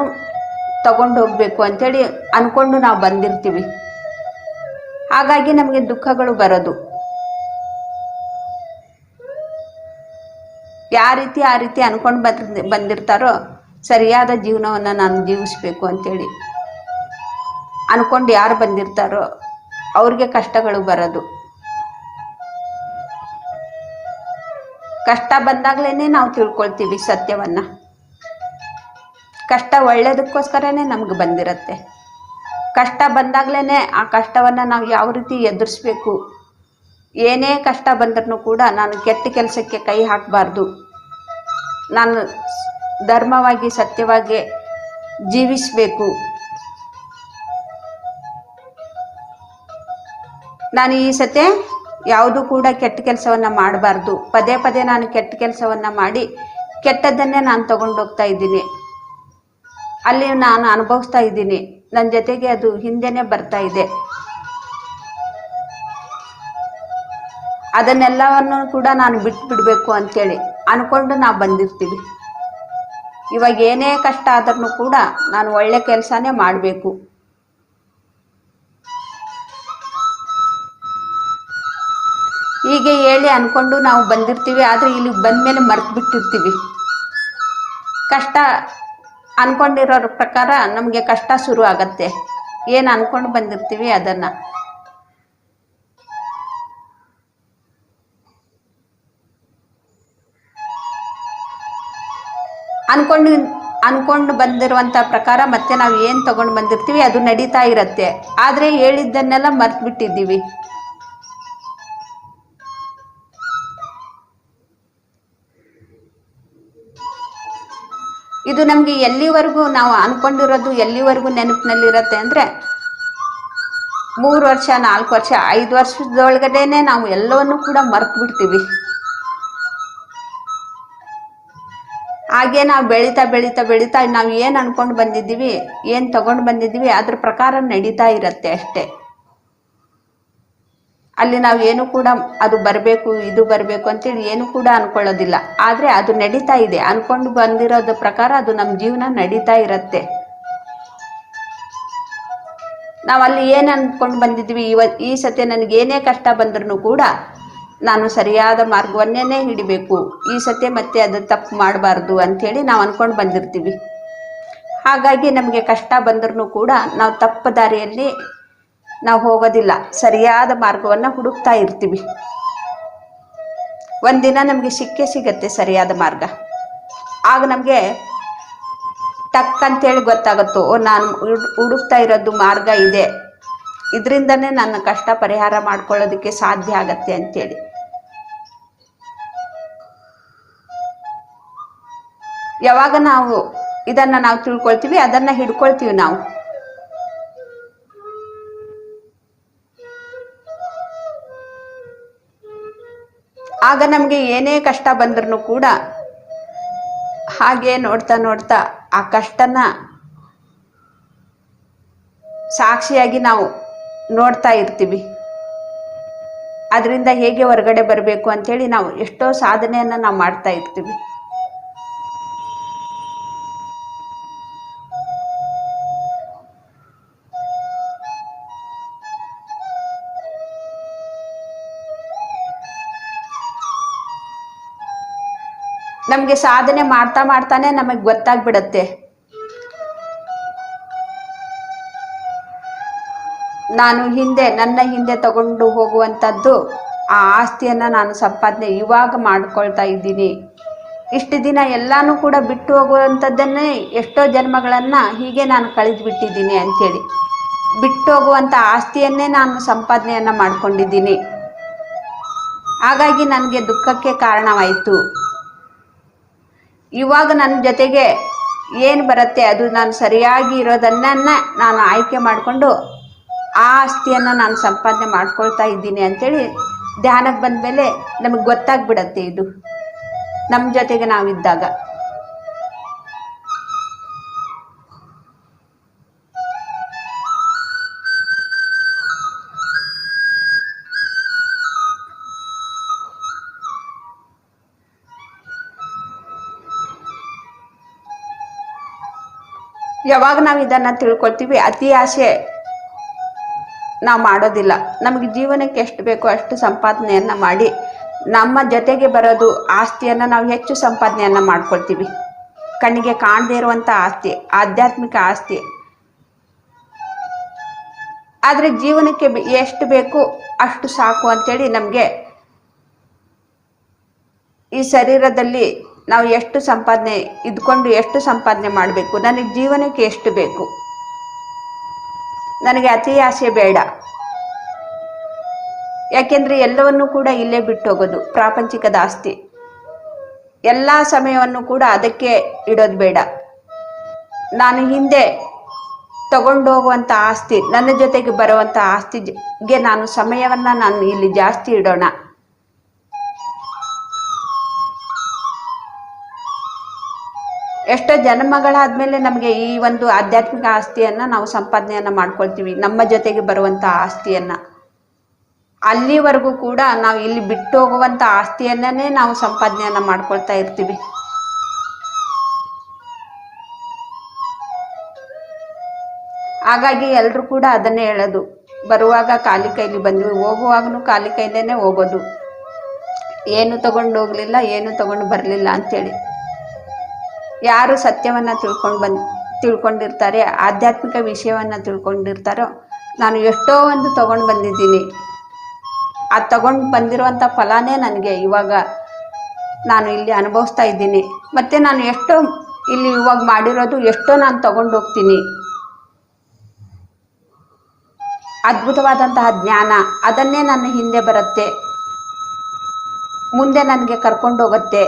ತಗೊಂಡು ಹೋಗಬೇಕು ಅಂಥೇಳಿ ಅಂದ್ಕೊಂಡು ನಾವು ಬಂದಿರ್ತೀವಿ. ಹಾಗಾಗಿ ನಮಗೆ ದುಃಖಗಳು ಬರೋದು. ಆ ರೀತಿ ಅಂದ್ಕೊಂಡು ಬಂದಿರ್ತಾರೋ ಸರಿಯಾದ ಜೀವನವನ್ನು ನಾನು ಜೀವಿಸಬೇಕು ಅಂಥೇಳಿ ಅಂದ್ಕೊಂಡು ಯಾರು ಬಂದಿರ್ತಾರೋ ಅವ್ರಿಗೆ ಕಷ್ಟಗಳು ಬರೋದು. ಕಷ್ಟ ಬಂದಾಗಲೇ ನಾವು ತಿಳ್ಕೊಳ್ತೀವಿ ಸತ್ಯವನ್ನು. ಕಷ್ಟ ಒಳ್ಳೆಯದಕ್ಕೋಸ್ಕರನೇ ನಮ್ಗೆ ಬಂದಿರತ್ತೆ. ಕಷ್ಟ ಬಂದಾಗಲೇ ಆ ಕಷ್ಟವನ್ನು ನಾವು ಯಾವ ರೀತಿ ಎದುರಿಸ್ಬೇಕು, ಏನೇ ಕಷ್ಟ ಬಂದ್ರೂ ಕೂಡ ನಾನು ಕೆಟ್ಟ ಕೆಲಸಕ್ಕೆ ಕೈ ಹಾಕಬಾರ್ದು, ನಾನು ಧರ್ಮವಾಗಿ ಸತ್ಯವಾಗಿ ಜೀವಿಸಬೇಕು, ನಾನು ಈ ಸತಿ ಯಾವುದೂ ಕೂಡ ಕೆಟ್ಟ ಕೆಲಸವನ್ನು ಮಾಡಬಾರ್ದು, ಪದೇ ಪದೇ ನಾನು ಕೆಟ್ಟ ಕೆಲಸವನ್ನು ಮಾಡಿ ಕೆಟ್ಟದ್ದನ್ನೇ ನಾನು ತಗೊಂಡೋಗ್ತಾ ಇದ್ದೀನಿ, ಅಲ್ಲಿ ನಾನು ಅನುಭವಿಸ್ತಾ ಇದ್ದೀನಿ, ನನ್ನ ಜೊತೆಗೆ ಅದು ಹಿಂದೆನೇ ಬರ್ತಾ ಇದೆ. ಅದನ್ನೆಲ್ಲವನ್ನು ಕೂಡ ನಾನು ಬಿಟ್ಬಿಡಬೇಕು ಅಂಥೇಳಿ ಅಂದ್ಕೊಂಡು ನಾವು ಬಂದಿರ್ತೀವಿ. ಇವಾಗ ಏನೇ ಕಷ್ಟ ಆದ್ರೂ ಕೂಡ ನಾನು ಒಳ್ಳೆ ಕೆಲಸನೇ ಮಾಡಬೇಕು. ಹೀಗೆ ಹೇಳಿ ಅಂದ್ಕೊಂಡು ನಾವು ಬಂದಿರ್ತೀವಿ. ಆದರೆ ಇಲ್ಲಿಗೆ ಬಂದಮೇಲೆ ಮರ್ತು ಬಿಟ್ಟಿರ್ತೀವಿ. ಕಷ್ಟ ಅಂದ್ಕೊಂಡಿರೋ ಪ್ರಕಾರ ನಮಗೆ ಕಷ್ಟ ಶುರು ಆಗತ್ತೆ. ಏನು ಅಂದ್ಕೊಂಡು ಬಂದಿರ್ತೀವಿ ಅದನ್ನು. ಅನ್ಕೊಂಡು ಬಂದಿರುವಂಥ ಪ್ರಕಾರ ಮತ್ತೆ ನಾವು ಏನು ತಗೊಂಡು ಬಂದಿರ್ತೀವಿ ಅದು ನಡೀತಾ ಇರತ್ತೆ. ಆದರೆ ಹೇಳಿದ್ದನ್ನೆಲ್ಲ ಮರ್ತು ಬಿಟ್ಟಿದ್ದೀವಿ. ಇದು ನಮಗೆ ಎಲ್ಲಿವರೆಗೂ ನಾವು ಅಂದ್ಕೊಂಡಿರೋದು ಎಲ್ಲಿವರೆಗೂ ನೆನಪಿನಲ್ಲಿರತ್ತೆ ಅಂದರೆ 3 ವರ್ಷ 4 ವರ್ಷ 5 ವರ್ಷದೊಳಗಡೆನೆ ನಾವು ಎಲ್ಲವನ್ನೂ ಕೂಡ ಮರ್ತು ಬಿಡ್ತೀವಿ. ಹಾಗೆ ನಾವು ಬೆಳೀತಾ ನಾವು ಏನು ಅಂದ್ಕೊಂಡು ಬಂದಿದ್ದೀವಿ, ಏನು ತಗೊಂಡು ಬಂದಿದ್ದೀವಿ ಅದ್ರ ಪ್ರಕಾರ ನಡೀತಾ ಇರತ್ತೆ ಅಷ್ಟೇ. ಅಲ್ಲಿ ನಾವು ಏನು ಕೂಡ ಅದು ಬರಬೇಕು ಇದು ಬರಬೇಕು ಅಂತೇಳಿ ಏನು ಕೂಡ ಅಂದ್ಕೊಳ್ಳೋದಿಲ್ಲ. ಆದರೆ ಅದು ನಡೀತಾ ಇದೆ, ಅಂದ್ಕೊಂಡು ಬಂದಿರೋದ್ರ ಪ್ರಕಾರ ಅದು ನಮ್ಮ ಜೀವನ ನಡೀತಾ ಇರತ್ತೆ. ನಾವು ಅಲ್ಲಿ ಏನು ಅಂದ್ಕೊಂಡು ಬಂದಿದ್ವಿ, ಈ ಸತಿ ನನಗೇನೇ ಕಷ್ಟ ಬಂದ್ರೂ ಕೂಡ ನಾನು ಸರಿಯಾದ ಮಾರ್ಗವನ್ನೇ ಹಿಡಿಬೇಕು, ಈ ಸತಿ ಮತ್ತೆ ಅದು ತಪ್ಪು ಮಾಡಬಾರ್ದು ಅಂಥೇಳಿ ನಾವು ಅಂದ್ಕೊಂಡು ಬಂದಿರ್ತೀವಿ. ಹಾಗಾಗಿ ನಮಗೆ ಕಷ್ಟ ಬಂದ್ರೂ ಕೂಡ ನಾವು ತಪ್ಪು ದಾರಿಯಲ್ಲಿ ನಾವು ಹೋಗೋದಿಲ್ಲ, ಸರಿಯಾದ ಮಾರ್ಗವನ್ನು ಹುಡುಕ್ತಾ ಇರ್ತೀವಿ. ಒಂದಿನ ನಮಗೆ ಸಿಗತ್ತೆ ಸರಿಯಾದ ಮಾರ್ಗ. ಆಗ ನಮಗೆ ಟಕ್ ಅಂತೇಳಿ ಗೊತ್ತಾಗುತ್ತೋ, ನಾನು ಹುಡುಕ್ತಾ ಇರೋದು ಮಾರ್ಗ ಇದೆ, ಇದರಿಂದನೇ ನನ್ನ ಕಷ್ಟ ಪರಿಹಾರ ಮಾಡ್ಕೊಳ್ಳೋದಕ್ಕೆ ಸಾಧ್ಯ ಆಗತ್ತೆ ಅಂತೇಳಿ. ಯಾವಾಗ ನಾವು ಇದನ್ನು ನಾವು ತಿಳ್ಕೊಳ್ತೀವಿ, ಅದನ್ನು ಹಿಡ್ಕೊಳ್ತೀವಿ ನಾವು. ಆಗ ನಮಗೆ ಏನೇ ಕಷ್ಟ ಬಂದ್ರೂ ಕೂಡ ಹಾಗೆ ನೋಡ್ತಾ ಆ ಕಷ್ಟನ ಸಾಕ್ಷಿಯಾಗಿ ನಾವು ನೋಡ್ತಾ ಇರ್ತೀವಿ. ಅದರಿಂದ ಹೇಗೆ ಹೊರಗಡೆ ಬರಬೇಕು ಅಂಥೇಳಿ ನಾವು ಎಷ್ಟೋ ಸಾಧನೆಯನ್ನು ನಾವು ಮಾಡ್ತಾ ಇರ್ತೀವಿ. ನಮಗೆ ಸಾಧನೆ ಮಾಡ್ತಾನೆ ನಮಗೆ ಗೊತ್ತಾಗ್ಬಿಡತ್ತೆ, ನಾನು ನನ್ನ ಹಿಂದೆ ತಗೊಂಡು ಹೋಗುವಂಥದ್ದು ಆ ಆಸ್ತಿಯನ್ನು ನಾನು ಸಂಪಾದನೆ ಇವಾಗ ಮಾಡ್ಕೊಳ್ತಾ ಇದ್ದೀನಿ. ಇಷ್ಟು ದಿನ ಎಲ್ಲಾನು ಕೂಡ ಬಿಟ್ಟು ಹೋಗುವಂಥದ್ದನ್ನೇ ಎಷ್ಟೋ ಜನ್ಮಗಳನ್ನು ಹೀಗೆ ನಾನು ಕಳೆದು ಬಿಟ್ಟಿದ್ದೀನಿ ಅಂಥೇಳಿ. ಬಿಟ್ಟೋಗುವಂಥ ಆಸ್ತಿಯನ್ನೇ ನಾನು ಸಂಪಾದನೆಯನ್ನು ಮಾಡ್ಕೊಂಡಿದ್ದೀನಿ. ಹಾಗಾಗಿ ನನಗೆ ದುಃಖಕ್ಕೆ ಕಾರಣವಾಯಿತು. ಇವಾಗ ನನ್ನ ಜೊತೆಗೆ ಏನು ಬರುತ್ತೆ ಅದು ನಾನು ಸರಿಯಾಗಿ ಇರೋದನ್ನ ನಾನು ಆಯ್ಕೆ ಮಾಡಿಕೊಂಡು ಆ ಆಸ್ತಿಯನ್ನು ನಾನು ಸಂಪಾದನೆ ಮಾಡ್ಕೊಳ್ತಾ ಇದ್ದೀನಿ ಅಂಥೇಳಿ ಧ್ಯಾನಕ್ಕೆ ಬಂದ ಮೇಲೆ ನಮಗೆ ಗೊತ್ತಾಗ್ಬಿಡತ್ತೆ ಇದು ನಮ್ಮ ಜೊತೆಗೆ ನಾವಿದ್ದಾಗ. ಯಾವಾಗ ನಾವು ಇದನ್ನು ತಿಳ್ಕೊಳ್ತೀವಿ, ಅತಿ ಆಸೆ ನಾವು ಮಾಡೋದಿಲ್ಲ. ನಮಗೆ ಜೀವನಕ್ಕೆ ಎಷ್ಟು ಬೇಕೋ ಅಷ್ಟು ಸಂಪಾದನೆಯನ್ನು ಮಾಡಿ ನಮ್ಮ ಜೊತೆಗೆ ಬರೋದು ಆಸ್ತಿಯನ್ನು ನಾವು ಹೆಚ್ಚು ಸಂಪಾದನೆಯನ್ನು ಮಾಡ್ಕೊಳ್ತೀವಿ. ಕಣ್ಣಿಗೆ ಕಾಣದೇ ಇರುವಂಥ ಆಸ್ತಿ, ಆಧ್ಯಾತ್ಮಿಕ ಆಸ್ತಿ. ಆದರೆ ಜೀವನಕ್ಕೆ ಎಷ್ಟು ಬೇಕು ಅಷ್ಟು ಸಾಕು ಅಂಥೇಳಿ ನಮಗೆ ಈ ಶರೀರದಲ್ಲಿ ನಾವು ಎಷ್ಟು ಸಂಪಾದನೆ ಇದ್ಕೊಂಡು ಎಷ್ಟು ಸಂಪಾದನೆ ಮಾಡಬೇಕು, ನನಗೆ ಜೀವನಕ್ಕೆ ಎಷ್ಟು ಬೇಕು, ನನಗೆ ಅತಿ ಆಸೆ ಬೇಡ. ಯಾಕೆಂದರೆ ಎಲ್ಲವನ್ನೂ ಕೂಡ ಇಲ್ಲೇ ಬಿಟ್ಟು ಹೋಗೋದು ಪ್ರಾಪಂಚಿಕದ ಆಸ್ತಿ. ಎಲ್ಲ ಸಮಯವನ್ನು ಕೂಡ ಅದಕ್ಕೆ ಇಡೋದು ಬೇಡ. ನಾನು ಹಿಂದೆ ತಗೊಂಡೋಗುವಂಥ ಆಸ್ತಿ, ನನ್ನ ಜೊತೆಗೆ ಬರುವಂಥ ಆಸ್ತಿಗೆ ನಾನು ಸಮಯವನ್ನು ನಾನು ಇಲ್ಲಿ ಜಾಸ್ತಿ ಇಡೋಣ. ಎಷ್ಟೋ ಜನ್ಮಗಳಾದ್ಮೇಲೆ ನಮಗೆ ಈ ಒಂದು ಆಧ್ಯಾತ್ಮಿಕ ಆಸ್ತಿಯನ್ನು ನಾವು ಸಂಪಾದನೆಯನ್ನು ಮಾಡ್ಕೊಳ್ತೀವಿ, ನಮ್ಮ ಜೊತೆಗೆ ಬರುವಂಥ ಆಸ್ತಿಯನ್ನು. ಅಲ್ಲಿವರೆಗೂ ಕೂಡ ನಾವು ಇಲ್ಲಿ ಬಿಟ್ಟು ಹೋಗುವಂಥ ಆಸ್ತಿಯನ್ನೇ ನಾವು ಸಂಪಾದನೆಯನ್ನು ಮಾಡ್ಕೊಳ್ತಾ ಇರ್ತೀವಿ. ಹಾಗಾಗಿ ಎಲ್ಲರೂ ಕೂಡ ಅದನ್ನೇ ಹೇಳೋದು, ಬರುವಾಗ ಖಾಲಿ ಕೈಲಿ ಬಂದ್ವಿ, ಹೋಗುವಾಗಲೂ ಖಾಲಿ ಕೈಲೇನೆ ಹೋಗೋದು, ಏನು ತಗೊಂಡು ಹೋಗಲಿಲ್ಲ, ಏನು ತಗೊಂಡು ಬರಲಿಲ್ಲ ಅಂಥೇಳಿ. ಯಾರು ಸತ್ಯವನ್ನು ತಿಳ್ಕೊಂಡಿರ್ತಾರೆ, ಆಧ್ಯಾತ್ಮಿಕ ವಿಷಯವನ್ನು ತಿಳ್ಕೊಂಡಿರ್ತಾರೋ, ನಾನು ಎಷ್ಟೋ ಒಂದು ತಗೊಂಡು ಬಂದಿದ್ದೀನಿ, ಆ ತಗೊಂಡು ಬಂದಿರುವಂಥ ಫಲನೇ ನನಗೆ ಇವಾಗ ನಾನು ಇಲ್ಲಿ ಅನುಭವಿಸ್ತಾ ಇದ್ದೀನಿ. ಮತ್ತು ನಾನು ಎಷ್ಟೋ ಇಲ್ಲಿ ಇವಾಗ ಮಾಡಿರೋದು ಎಷ್ಟೋ ನಾನು ತಗೊಂಡು ಹೋಗ್ತೀನಿ. ಅದ್ಭುತವಾದಂತಹ ಜ್ಞಾನ ಅದನ್ನೇ ನನ್ನ ಹಿಂದೆ ಬರುತ್ತೆ, ಮುಂದೆ ನನಗೆ ಕರ್ಕೊಂಡು ಹೋಗುತ್ತೆ.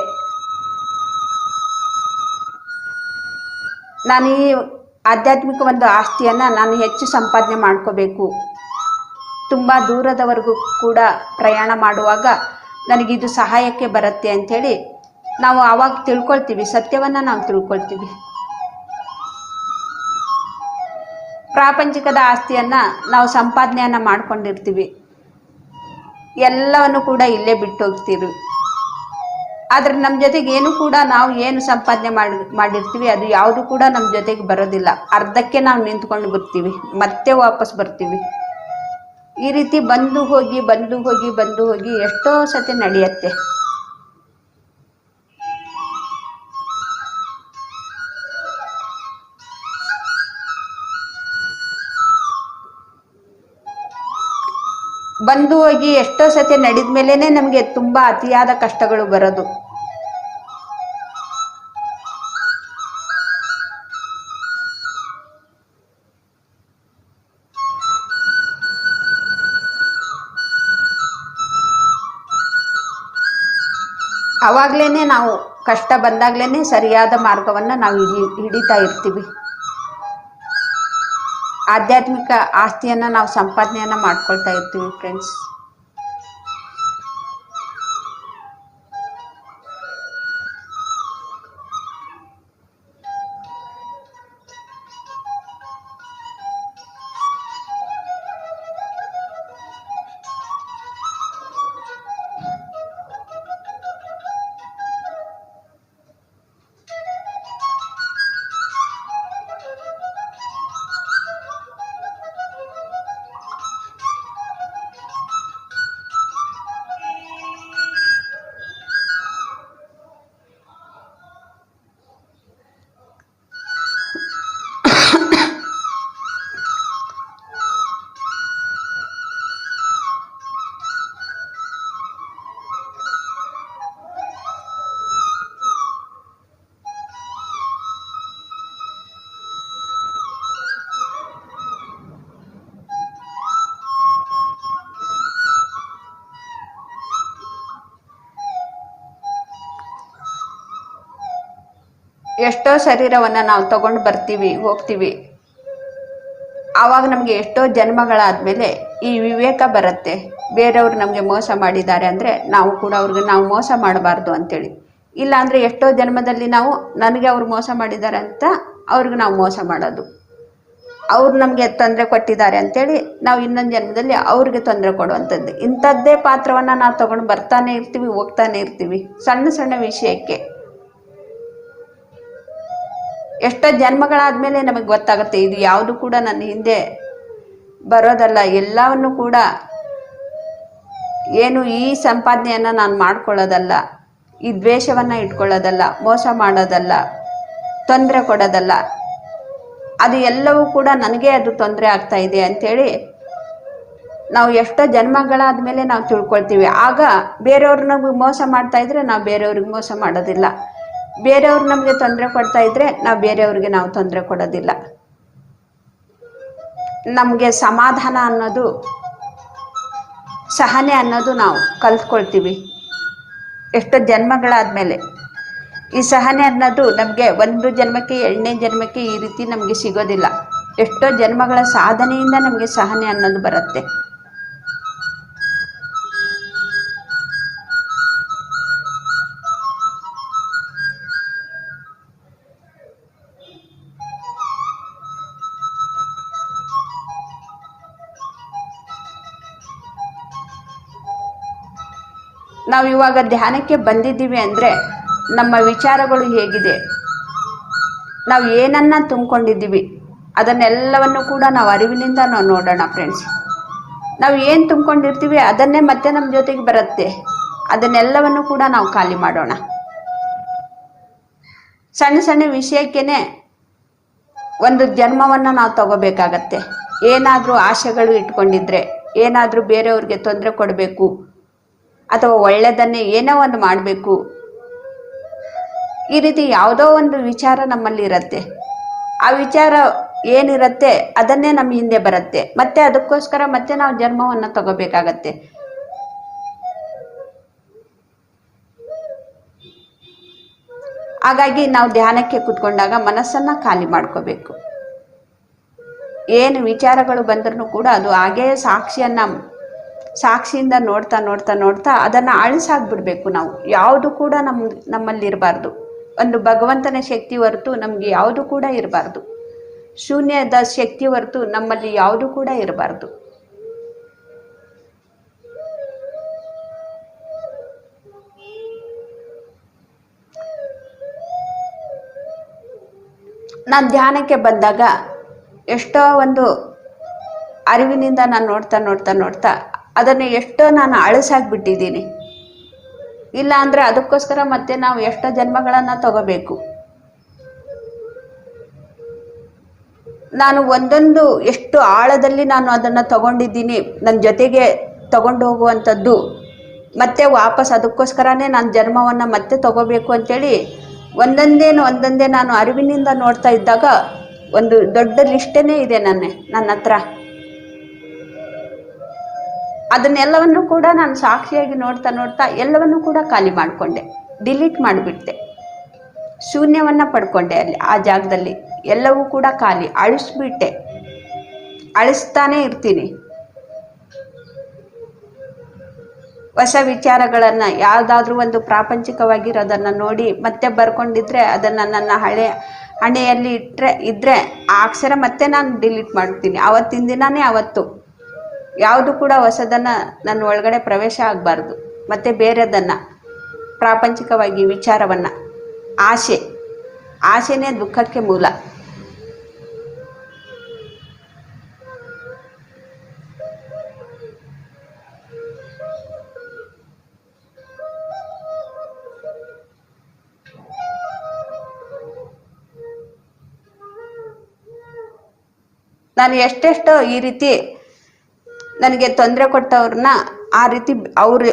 ನಾನು ಈ ಆಧ್ಯಾತ್ಮಿಕ ಒಂದು ಆಸ್ತಿಯನ್ನು ನಾನು ಹೆಚ್ಚು ಸಂಪಾದನೆ ಮಾಡ್ಕೋಬೇಕು. ತುಂಬ ದೂರದವರೆಗೂ ಕೂಡ ಪ್ರಯಾಣ ಮಾಡುವಾಗ ನನಗಿದು ಸಹಾಯಕ್ಕೆ ಬರುತ್ತೆ ಅಂಥೇಳಿ ನಾವು ಆವಾಗ ತಿಳ್ಕೊಳ್ತೀವಿ, ಸತ್ಯವನ್ನು ನಾವು ತಿಳ್ಕೊಳ್ತೀವಿ. ಪ್ರಾಪಂಚಿಕದ ಆಸ್ತಿಯನ್ನು ನಾವು ಸಂಪಾದನೆಯನ್ನು ಮಾಡ್ಕೊಂಡಿರ್ತೀವಿ, ಎಲ್ಲವನ್ನು ಕೂಡ ಇಲ್ಲೇ ಬಿಟ್ಟು ಹೋಗ್ತೀವಿ. ಆದರೆ ನಮ್ಮ ಜೊತೆಗೆ ಏನು ಕೂಡ ನಾವು ಏನು ಸಂಪಾದನೆ ಮಾಡಿರ್ತೀವಿ ಅದು ಯಾವುದು ಕೂಡ ನಮ್ಮ ಜೊತೆಗೆ ಬರೋದಿಲ್ಲ. ಅರ್ಧಕ್ಕೆ ನಾವು ನಿಂತ್ಕೊಂಡು ಬರ್ತೀವಿ, ಮತ್ತೆ ವಾಪಸ್ ಬರ್ತೀವಿ. ಈ ರೀತಿ ಬಂದು ಹೋಗಿ ಎಷ್ಟೋ ಸತಿ ನಡೆಯುತ್ತೆ. ಬಂದು ಹೋಗಿ ಎಷ್ಟೋ ಸತಿ ನಡೆದ ಮೇಲೇನೆ ನಮಗೆ ತುಂಬ ಅತಿಯಾದ ಕಷ್ಟಗಳು ಬರೋದು. ಅವಾಗ್ಲೇನೆ ನಾವು ಕಷ್ಟ ಬಂದಾಗ್ಲೇನೆ ಸರಿಯಾದ ಮಾರ್ಗವನ್ನು ನಾವು ಹಿಡಿತಾ ಇರ್ತೀವಿ. ಆಧ್ಯಾತ್ಮಿಕ ಆಸ್ತಿಯನ್ನು ನಾವು ಸಂಪಾದನೆಯನ್ನು ಮಾಡ್ಕೊಳ್ತಾ ಇರ್ತೀವಿ ಫ್ರೆಂಡ್ಸ್. ಎಷ್ಟೋ ಶರೀರವನ್ನು ನಾವು ತಗೊಂಡು ಬರ್ತೀವಿ ಹೋಗ್ತೀವಿ. ಆವಾಗ ನಮಗೆ ಎಷ್ಟೋ ಜನ್ಮಗಳಾದಮೇಲೆ ಈ ವಿವೇಕ ಬರುತ್ತೆ, ಬೇರೆಯವರು ನಮಗೆ ಮೋಸ ಮಾಡಿದ್ದಾರೆ ಅಂದರೆ ನಾವು ಕೂಡ ಅವ್ರಿಗೆ ನಾವು ಮೋಸ ಮಾಡಬಾರ್ದು ಅಂತೇಳಿ. ಇಲ್ಲ ಅಂದರೆ ಎಷ್ಟೋ ಜನ್ಮದಲ್ಲಿ ನಾವು ನನಗೆ ಅವ್ರು ಮೋಸ ಮಾಡಿದ್ದಾರೆ ಅಂತ ಅವ್ರಿಗೆ ನಾವು ಮೋಸ ಮಾಡೋದು, ಅವ್ರು ನಮಗೆ ತೊಂದರೆ ಕೊಟ್ಟಿದ್ದಾರೆ ಅಂತೇಳಿ ನಾವು ಇನ್ನೊಂದು ಜನ್ಮದಲ್ಲಿ ಅವ್ರಿಗೆ ತೊಂದರೆ ಕೊಡುವಂಥದ್ದು. ಇಂಥದ್ದೇ ಪಾತ್ರವನ್ನು ನಾವು ತಗೊಂಡು ಬರ್ತಾನೆ ಇರ್ತೀವಿ, ಹೋಗ್ತಾನೆ ಇರ್ತೀವಿ ಸಣ್ಣ ಸಣ್ಣ ವಿಷಯಕ್ಕೆ. ಎಷ್ಟೋ ಜನ್ಮಗಳಾದಮೇಲೆ ನಮಗೆ ಗೊತ್ತಾಗುತ್ತೆ ಇದು ಯಾವುದು ಕೂಡ ನನ್ನ ಹಿಂದೆ ಬರೋದಲ್ಲ, ಎಲ್ಲವನ್ನು ಕೂಡ ಏನು ಈ ಸಂಪಾದನೆಯನ್ನು ನಾನು ಮಾಡ್ಕೊಳ್ಳೋದಲ್ಲ, ಈ ದ್ವೇಷವನ್ನು ಇಟ್ಕೊಳ್ಳೋದಲ್ಲ, ಮೋಸ ಮಾಡೋದಲ್ಲ, ತೊಂದರೆ ಕೊಡೋದಲ್ಲ, ಅದು ಎಲ್ಲವೂ ಕೂಡ ನನಗೆ ಅದು ತೊಂದರೆ ಆಗ್ತಾ ಇದೆ ಅಂಥೇಳಿ ನಾವು ಎಷ್ಟೋ ಜನ್ಮಗಳಾದ ಮೇಲೆ ನಾವು ತಿಳ್ಕೊಳ್ತೀವಿ. ಆಗ ಬೇರೆಯವ್ರು ನಮಗೆ ಮೋಸ ಮಾಡ್ತಾ ಇದ್ರೆ ನಾವು ಬೇರೆಯವ್ರಿಗೆ ಮೋಸ ಮಾಡೋದಿಲ್ಲ, ಬೇರೆಯವ್ರು ನಮಗೆ ತೊಂದರೆ ಕೊಡ್ತಾ ಇದ್ರೆ ನಾವು ಬೇರೆಯವ್ರಿಗೆ ನಾವು ತೊಂದರೆ ಕೊಡೋದಿಲ್ಲ. ನಮಗೆ ಸಮಾಧಾನ ಅನ್ನೋದು, ಸಹನೆ ಅನ್ನೋದು ನಾವು ಕಲ್ತ್ಕೊಳ್ತೀವಿ ಎಷ್ಟೋ ಜನ್ಮಗಳಾದಮೇಲೆ. ಈ ಸಹನೆ ಅನ್ನೋದು ನಮಗೆ ಒಂದು ಜನ್ಮಕ್ಕೆ ಎರಡನೇ ಜನ್ಮಕ್ಕೆ ಈ ರೀತಿ ನಮಗೆ ಸಿಗೋದಿಲ್ಲ. ಎಷ್ಟೋ ಜನ್ಮಗಳ ಸಾಧನೆಯಿಂದ ನಮಗೆ ಸಹನೆ ಅನ್ನೋದು ಬರುತ್ತೆ. ನಾವು ಇವಾಗ ಧ್ಯಾನಕ್ಕೆ ಬಂದಿದ್ದೀವಿ ಅಂದರೆ ನಮ್ಮ ವಿಚಾರಗಳು ಹೇಗಿದೆ, ನಾವು ಏನನ್ನ ತುಂಬಿಕೊಂಡಿದ್ದೀವಿ ಅದನ್ನೆಲ್ಲವನ್ನು ಕೂಡ ನಾವು ಅರಿವಿನಿಂದ ನಾವು ನೋಡೋಣ ಫ್ರೆಂಡ್ಸ್. ನಾವು ಏನು ತುಂಬಿಕೊಂಡಿರ್ತೀವಿ ಅದನ್ನೇ ಮತ್ತೆ ನಮ್ಮ ಜೊತೆಗೆ ಬರುತ್ತೆ, ಅದನ್ನೆಲ್ಲವನ್ನು ಕೂಡ ನಾವು ಖಾಲಿ ಮಾಡೋಣ. ಸಣ್ಣ ಸಣ್ಣ ವಿಷಯಕ್ಕೇ ಒಂದು ಜನ್ಮವನ್ನು ನಾವು ತಗೋಬೇಕಾಗತ್ತೆ. ಏನಾದರೂ ಆಶೆಗಳು ಇಟ್ಕೊಂಡಿದ್ರೆ, ಏನಾದರೂ ಬೇರೆಯವ್ರಿಗೆ ತೊಂದರೆ ಕೊಡಬೇಕು ಅಥವಾ ಒಳ್ಳೆಯದನ್ನೇ ಏನೋ ಒಂದು ಮಾಡಬೇಕು, ಈ ರೀತಿ ಯಾವುದೋ ಒಂದು ವಿಚಾರ ನಮ್ಮಲ್ಲಿ ಇರುತ್ತೆ. ಆ ವಿಚಾರ ಏನಿರುತ್ತೆ ಅದನ್ನೇ ನಮ್ಮ ಹಿಂದೆ ಬರುತ್ತೆ, ಮತ್ತೆ ಅದಕ್ಕೋಸ್ಕರ ಮತ್ತೆ ನಾವು ಜನ್ಮವನ್ನು ತಗೋಬೇಕಾಗತ್ತೆ. ಹಾಗಾಗಿ ನಾವು ಧ್ಯಾನಕ್ಕೆ ಕೂತ್ಕೊಂಡಾಗ ಮನಸ್ಸನ್ನು ಖಾಲಿ ಮಾಡ್ಕೋಬೇಕು. ಏನು ವಿಚಾರಗಳು ಬಂದ್ರೂ ಕೂಡ ಅದು ಹಾಗೇ ಸಾಕ್ಷಿಯಿಂದ ನೋಡ್ತಾ ನೋಡ್ತಾ ನೋಡ್ತಾ ಅದನ್ನು ಅಳಿಸಾಕ್ಬಿಡ್ಬೇಕು. ನಾವು ಯಾವುದು ಕೂಡ ನಮ್ಮಲ್ಲಿ ಇರಬಾರ್ದು. ಒಂದು ಭಗವಂತನ ಶಕ್ತಿ ಹೊರತು ನಮಗೆ ಯಾವುದು ಕೂಡ ಇರಬಾರ್ದು. ಶೂನ್ಯದ ಶಕ್ತಿ ಹೊರತು ನಮ್ಮಲ್ಲಿ ಯಾವುದು ಕೂಡ ಇರಬಾರ್ದು. ನಾನು ಧ್ಯಾನಕ್ಕೆ ಬಂದಾಗ ಎಷ್ಟೋ ಒಂದು ಅರಿವಿನಿಂದ ನಾನು ನೋಡ್ತಾ ನೋಡ್ತಾ ನೋಡ್ತಾ ಅದನ್ನು ಎಷ್ಟೋ ನಾನು ಅಳಿಸಾಗ್ಬಿಟ್ಟಿದ್ದೀನಿ. ಇಲ್ಲ ಅಂದರೆ ಅದಕ್ಕೋಸ್ಕರ ಮತ್ತೆ ನಾವು ಎಷ್ಟೋ ಜನ್ಮಗಳನ್ನು ತಗೋಬೇಕು. ನಾನು ಒಂದೊಂದು ಎಷ್ಟು ಆಳದಲ್ಲಿ ನಾನು ಅದನ್ನು ತಗೊಂಡಿದ್ದೀನಿ, ನನ್ನ ಜೊತೆಗೆ ತಗೊಂಡು ಹೋಗುವಂಥದ್ದು, ಮತ್ತೆ ವಾಪಸ್ ಅದಕ್ಕೋಸ್ಕರನೇ ನಾನು ಜನ್ಮವನ್ನು ಮತ್ತೆ ತಗೋಬೇಕು ಅಂಥೇಳಿ ಒಂದೊಂದೇ ನಾನು ಅರಿವಿನಿಂದ ನೋಡ್ತಾ ಇದ್ದಾಗ ಒಂದು ದೊಡ್ಡ ಲಿಸ್ಟೇ ಇದೆ ನನ್ನ ಹತ್ರ. ಅದನ್ನೆಲ್ಲವನ್ನು ಕೂಡ ನಾನು ಸಾಕ್ಷಿಯಾಗಿ ನೋಡ್ತಾ ನೋಡ್ತಾ ಎಲ್ಲವನ್ನು ಕೂಡ ಖಾಲಿ ಮಾಡಿಕೊಂಡೆ, ಡಿಲೀಟ್ ಮಾಡಿಬಿಟ್ಟೆ, ಶೂನ್ಯವನ್ನು ಪಡ್ಕೊಂಡೆ. ಅಲ್ಲಿ ಆ ಜಾಗದಲ್ಲಿ ಎಲ್ಲವೂ ಕೂಡ ಖಾಲಿ, ಅಳಿಸ್ಬಿಟ್ಟೆ, ಅಳಿಸ್ತಾನೇ ಇರ್ತೀನಿ. ಹೊಸ ವಿಚಾರಗಳನ್ನು ಯಾವುದಾದ್ರೂ ಒಂದು ಪ್ರಾಪಂಚಿಕವಾಗಿರೋದನ್ನು ನೋಡಿ ಮತ್ತೆ ಬರ್ಕೊಂಡಿದ್ರೆ ಅದನ್ನು ನನ್ನ ಹಣೆಯಲ್ಲಿ ಇದ್ದರೆ ಆ ಅಕ್ಷರ ಮತ್ತೆ ನಾನು ಡಿಲೀಟ್ ಮಾಡ್ತೀನಿ. ಆವತ್ತಿನ ದಿನವೇ ಅವತ್ತು ಯಾವುದು ಕೂಡ ಹೊಸದನ್ನು ನನ್ನ ಒಳಗಡೆ ಪ್ರವೇಶ ಆಗಬಾರ್ದು. ಮತ್ತು ಬೇರೆದನ್ನು ಪ್ರಾಪಂಚಿಕವಾಗಿ ವಿಚಾರವನ್ನು, ಆಸೆನೇ ದುಃಖಕ್ಕೆ ಮೂಲ. ನಾನು ಎಷ್ಟೆಷ್ಟೋ ಈ ರೀತಿ ನನಗೆ ತೊಂದರೆ ಕೊಟ್ಟವ್ರನ್ನ ಆ ರೀತಿ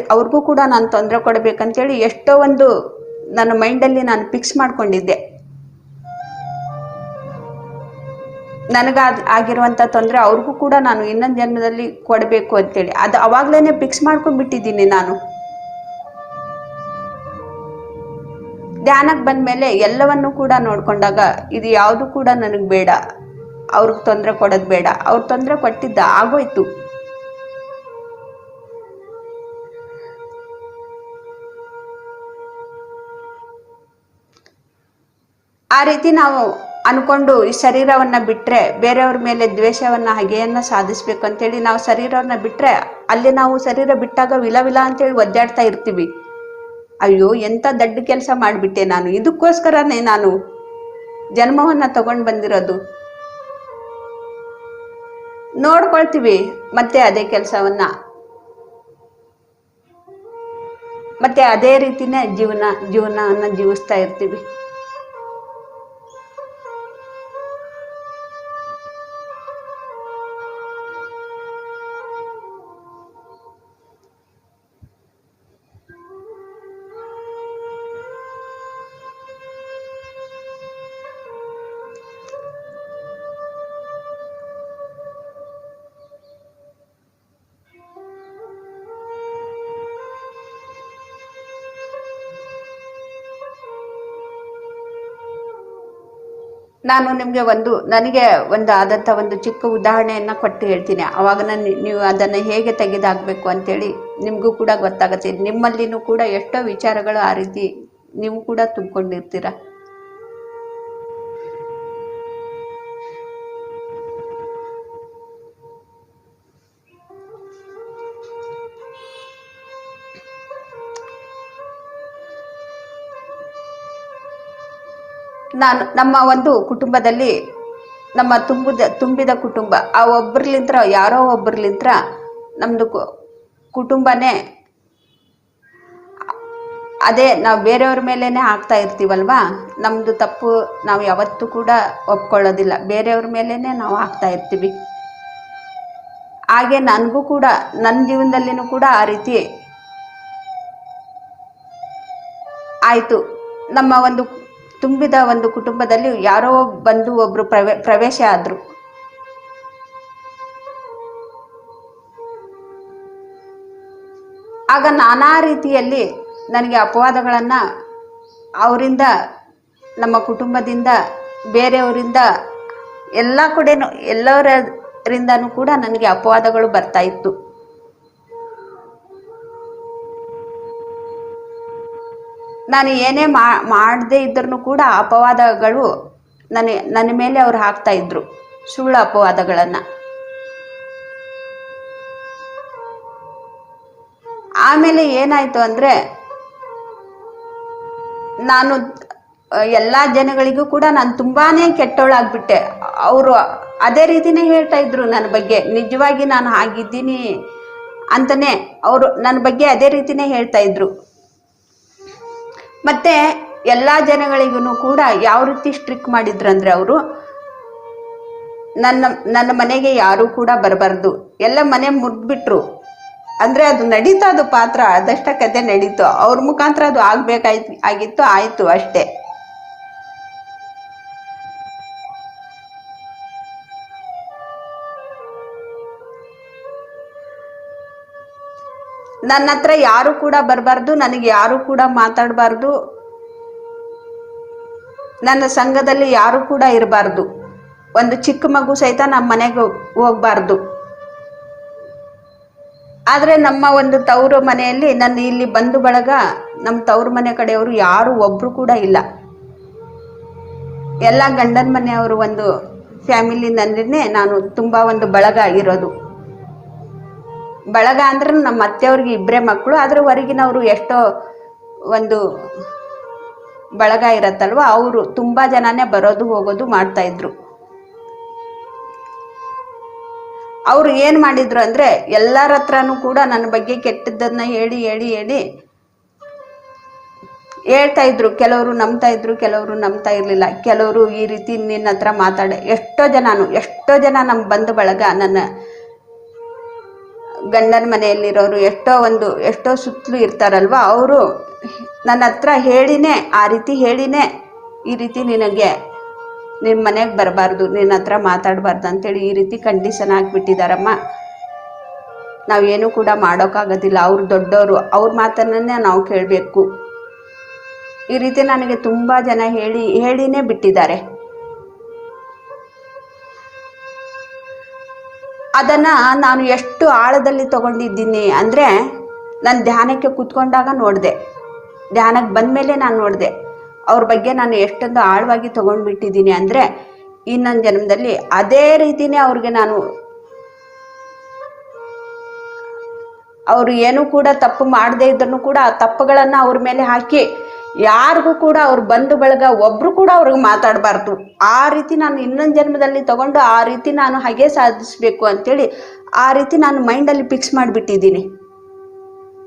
ಅವ್ರಿಗೂ ಕೂಡ ನಾನು ತೊಂದರೆ ಕೊಡಬೇಕಂತೇಳಿ ಎಷ್ಟೋ ಒಂದು ನನ್ನ ಮೈಂಡಲ್ಲಿ ನಾನು ಫಿಕ್ಸ್ ಮಾಡ್ಕೊಂಡಿದ್ದೆ. ನನಗಾಗಿರುವಂಥ ತೊಂದರೆ ಅವ್ರಿಗೂ ಕೂಡ ನಾನು ಇನ್ನೊಂದು ಜನ್ಮದಲ್ಲಿ ಕೊಡಬೇಕು ಅಂತೇಳಿ ಅದು ಅವಾಗಲೇ ಫಿಕ್ಸ್ ಮಾಡ್ಕೊಂಡ್ಬಿಟ್ಟಿದ್ದೀನಿ ನಾನು. ಧ್ಯಾನಕ್ಕೆ ಬಂದಮೇಲೆ ಎಲ್ಲವನ್ನೂ ಕೂಡ ನೋಡ್ಕೊಂಡಾಗ ಇದು ಯಾವುದು ಕೂಡ ನನಗೆ ಬೇಡ, ಅವ್ರಿಗೆ ತೊಂದರೆ ಕೊಡೋದು ಬೇಡ, ಅವ್ರು ತೊಂದರೆ ಕೊಟ್ಟಿದ್ದ ಆಗೋಯ್ತು. ಆ ರೀತಿ ನಾವು ಅನ್ಕೊಂಡು ಈ ಶರೀರವನ್ನ ಬಿಟ್ರೆ ಬೇರೆಯವ್ರ ಮೇಲೆ ದ್ವೇಷವನ್ನ ಹಗೆಯನ್ನ ಸಾಧಿಸ್ಬೇಕು ಅಂತೇಳಿ ನಾವು ಶರೀರವನ್ನ ಬಿಟ್ರೆ ಅಲ್ಲಿ ನಾವು ಶರೀರ ಬಿಟ್ಟಾಗ ವಿಲ ವಿಲ ಅಂತೇಳಿ ಒದ್ದಾಡ್ತಾ ಇರ್ತೀವಿ. ಅಯ್ಯೋ ಎಂತ ದಡ್ಡ ಕೆಲಸ ಮಾಡಿಬಿಟ್ಟೆ ನಾನು, ಇದಕ್ಕೋಸ್ಕರನೇ ನಾನು ಜನ್ಮವನ್ನ ತಗೊಂಡು ಬಂದಿರೋದು. ನೋಡ್ಕೊಳ್ತೀವಿ ಮತ್ತೆ ಅದೇ ಕೆಲಸವನ್ನ, ಮತ್ತೆ ಅದೇ ರೀತಿನೇ ಜೀವನವನ್ನ ಜೀವಿಸ್ತಾ ಇರ್ತೀವಿ. ನಾನು ನಿಮಗೆ ನನಗೆ ಆದಂಥ ಒಂದು ಚಿಕ್ಕ ಉದಾಹರಣೆಯನ್ನು ಕೊಟ್ಟು ಹೇಳ್ತೀನಿ. ಅವಾಗ ನೀವು ಅದನ್ನು ಹೇಗೆ ತೆಗೆದಾಕಬೇಕು ಅಂತೇಳಿ ನಿಮಗೂ ಕೂಡ ಗೊತ್ತಾಗುತ್ತೆ. ನಿಮ್ಮಲ್ಲಿನೂ ಕೂಡ ಎಷ್ಟೋ ವಿಚಾರಗಳು ಆ ರೀತಿ ನೀವು ಕೂಡ ತುಂಬಿಕೊಂಡಿರ್ತೀರ. ನಮ್ಮ ಒಂದು ಕುಟುಂಬದಲ್ಲಿ ನಮ್ಮ ತುಂಬಿದ ಕುಟುಂಬ, ಆ ಒಬ್ಬರ್ಲಿಂತ್ರ ಯಾರೋ ಒಬ್ಬರ್ಲಿಂತ್ರ ನಮ್ದು ಕುಟುಂಬನೇ ಅದೇ ನಾವು ಬೇರೆಯವ್ರ ಮೇಲೇನೆ ಹಾಕ್ತಾ ಇರ್ತೀವಲ್ವಾ. ನಮ್ದು ತಪ್ಪು ನಾವು ಯಾವತ್ತೂ ಕೂಡ ಒಪ್ಕೊಳ್ಳೋದಿಲ್ಲ, ಬೇರೆಯವ್ರ ಮೇಲೇನೆ ನಾವು ಹಾಕ್ತಾ ಇರ್ತೀವಿ. ಹಾಗೆ ನನಗೂ ಕೂಡ ನನ್ನ ಜೀವನದಲ್ಲಿನೂ ಕೂಡ ಆ ರೀತಿ ಆಯಿತು. ನಮ್ಮ ತುಂಬಿದ ಒಂದು ಕುಟುಂಬದಲ್ಲಿ ಯಾರೋ ಬಂದು ಒಬ್ರು ಪ್ರವೇಶ ಆದ್ರು. ಆಗ ನಾನಾ ರೀತಿಯಲ್ಲಿ ನನಗೆ ಅಪವಾದಗಳನ್ನ ಅವರಿಂದ, ನಮ್ಮ ಕುಟುಂಬದಿಂದ, ಬೇರೆಯವರಿಂದ, ಎಲ್ಲರಿಂದನೂ ಕೂಡ ನನಗೆ ಅಪವಾದಗಳು ಬರ್ತಾ ಇತ್ತು. ನಾನು ಏನೇ ಮಾಡದೇ ಇದ್ರೂ ಕೂಡ ಅಪವಾದಗಳು ನನ್ನ ಮೇಲೆ ಅವ್ರು ಹಾಕ್ತಾ ಇದ್ರು, ಸುಳ್ಳು ಅಪವಾದಗಳನ್ನು. ಆಮೇಲೆ ಏನಾಯ್ತು ಅಂದರೆ, ನಾನು ಎಲ್ಲ ಜನಗಳಿಗೂ ಕೂಡ ನಾನು ತುಂಬಾನೇ ಕೆಟ್ಟವಳಾಗ್ಬಿಟ್ಟೆ. ಅವರು ಅದೇ ರೀತಿನೇ ಹೇಳ್ತಾ ಇದ್ರು ನನ್ನ ಬಗ್ಗೆ. ನಿಜವಾಗಿ ನಾನು ಆಗಿದ್ದೀನಿ ಅಂತಲೇ ಅವರು ನನ್ನ ಬಗ್ಗೆ ಅದೇ ರೀತಿನೇ ಹೇಳ್ತಾ ಇದ್ರು. ಮತ್ತೆ ಎಲ್ಲ ಜನಗಳಿಗೂ ಕೂಡ ಯಾವ ರೀತಿ ಸ್ಟ್ರಿಕ್ ಮಾಡಿದ್ರಂದ್ರೆ, ಅವರು ನನ್ನ ಮನೆಗೆ ಯಾರೂ ಕೂಡ ಬರಬಾರ್ದು, ಎಲ್ಲ ಮನೆ ಮುರಿದ್ಬಿಟ್ರು. ಅಂದರೆ ಅದು ನಡೀತು, ಅದು ಪಾತ್ರ ಅದಷ್ಟಕ್ಕದೇ ನಡೀತು. ಅವ್ರ ಮುಖಾಂತರ ಅದು ಆಗಿತ್ತು, ಆಯಿತು ಅಷ್ಟೇ. ನನ್ನ ಹತ್ರ ಯಾರು ಕೂಡ ಬರಬಾರ್ದು, ನನಗೆ ಯಾರು ಕೂಡ ಮಾತಾಡಬಾರ್ದು, ನನ್ನ ಸಂಘದಲ್ಲಿ ಯಾರು ಕೂಡ ಇರಬಾರ್ದು, ಒಂದು ಚಿಕ್ಕ ಮಗು ಸಹಿತ ನಮ್ಮ ಮನೆಗೆ ಹೋಗ್ಬಾರ್ದು. ಆದರೆ ನಮ್ಮ ಒಂದು ತವರು ಮನೆಯಲ್ಲಿ ನನ್ನ ಇಲ್ಲಿ ಬಂಧು ಬಳಗ, ನಮ್ಮ ತವರು ಮನೆ ಕಡೆಯವರು ಯಾರು ಒಬ್ರು ಕೂಡ ಇಲ್ಲ. ಎಲ್ಲ ಗಂಡನ ಮನೆಯವರು ಒಂದು ಫ್ಯಾಮಿಲಿನಲ್ಲೇ ನಾನು ತುಂಬ ಒಂದು ಬಳಗ ಇರೋದು. ಬಳಗ ಅಂದ್ರೆ ನಮ್ಮ ಅತ್ತೆಯವ್ರಿಗೆ 2 ಮಕ್ಕಳು, ಆದ್ರೆ ಹೊರಗಿನವರು ಎಷ್ಟೋ ಒಂದು ಬಳಗ ಇರತ್ತಲ್ವ, ಅವರು ತುಂಬಾ ಜನನೇ ಬರೋದು ಹೋಗೋದು ಮಾಡ್ತಾ ಇದ್ರು. ಅವರು ಏನು ಮಾಡಿದ್ರು ಅಂದ್ರೆ, ಎಲ್ಲರ ಹತ್ರನೂ ಕೂಡ ನನ್ನ ಬಗ್ಗೆ ಕೆಟ್ಟದ್ದನ್ನ ಹೇಳಿ ಹೇಳಿ ಹೇಳಿ ಹೇಳ್ತಾ ಇದ್ರು. ಕೆಲವರು ನಂಬ್ತಾ ಇದ್ರು, ಕೆಲವರು ನಂಬ್ತಾ ಇರಲಿಲ್ಲ. ಕೆಲವರು ಈ ರೀತಿ ನಿನ್ನ ಹತ್ರ ಮಾತಾಡ, ಎಷ್ಟೋ ಜನ ನಮ್ಮ ಬಂಧು ಬಳಗ, ನನ್ನ ಗಂಡನ ಮನೆಯಲ್ಲಿರೋರು ಎಷ್ಟೋ ಸುತ್ತಲೂ ಇರ್ತಾರಲ್ವ, ಅವರು ನನ್ನ ಹತ್ರ ಹೇಳಿನೇ, ಆ ರೀತಿ ಹೇಳಿನೇ ಈ ರೀತಿ ನಿನಗೆ ನಿಮ್ಮ ಮನೆಗೆ ಬರಬಾರ್ದು, ನಿನ್ನ ಹತ್ರ ಮಾತಾಡಬಾರ್ದು ಅಂತೇಳಿ ಈ ರೀತಿ ಕಂಡೀಷನ್ ಹಾಕ್ಬಿಟ್ಟಿದ್ದಾರಮ್ಮ. ನಾವೇನು ಕೂಡ ಮಾಡೋಕ್ಕಾಗೋದಿಲ್ಲ, ಅವ್ರು ದೊಡ್ಡವರು, ಅವ್ರ ಮಾತನ್ನೇ ನಾವು ಕೇಳಬೇಕು. ಈ ರೀತಿ ನನಗೆ ತುಂಬ ಜನ ಹೇಳಿನೇ ಬಿಟ್ಟಿದ್ದಾರೆ. ಅದನ್ನು ನಾನು ಎಷ್ಟು ಆಳದಲ್ಲಿ ತಗೊಂಡಿದ್ದೀನಿ ಅಂದರೆ, ನಾನು ಧ್ಯಾನಕ್ಕೆ ಕೂತ್ಕೊಂಡಾಗ ನೋಡಿದೆ, ಧ್ಯಾನಕ್ಕೆ ಬಂದಮೇಲೆ ನಾನು ನೋಡಿದೆ ಅವ್ರ ಬಗ್ಗೆ ನಾನು ಎಷ್ಟೊಂದು ಆಳವಾಗಿ ತೊಗೊಂಡ್ಬಿಟ್ಟಿದ್ದೀನಿ. ಅಂದರೆ ಇನ್ನೊಂದು ಜನ್ಮದಲ್ಲಿ ಅದೇ ರೀತಿಯೇ ಅವ್ರಿಗೆ ನಾನು, ಅವರು ಏನೂ ಕೂಡ ತಪ್ಪು ಮಾಡದೇ ಇದ್ರೂ ಕೂಡ ಆ ತಪ್ಪುಗಳನ್ನು ಅವ್ರ ಮೇಲೆ ಹಾಕಿ ಯಾರಿಗೂ ಕೂಡ ಅವ್ರ ಬಂಧು ಬಳಗ ಒಬ್ರು ಕೂಡ ಅವ್ರಿಗೆ ಮಾತಾಡಬಾರ್ದು, ಆ ರೀತಿ ನಾನು ಇನ್ನೊಂದು ಜನ್ಮದಲ್ಲಿ ತಗೊಂಡು ಆ ರೀತಿ ನಾನು ಹಾಗೆ ಸಾಧಿಸಬೇಕು ಅಂತೇಳಿ ಆ ರೀತಿ ನಾನು ಮೈಂಡಲ್ಲಿ ಫಿಕ್ಸ್ ಮಾಡಿಬಿಟ್ಟಿದ್ದೀನಿ.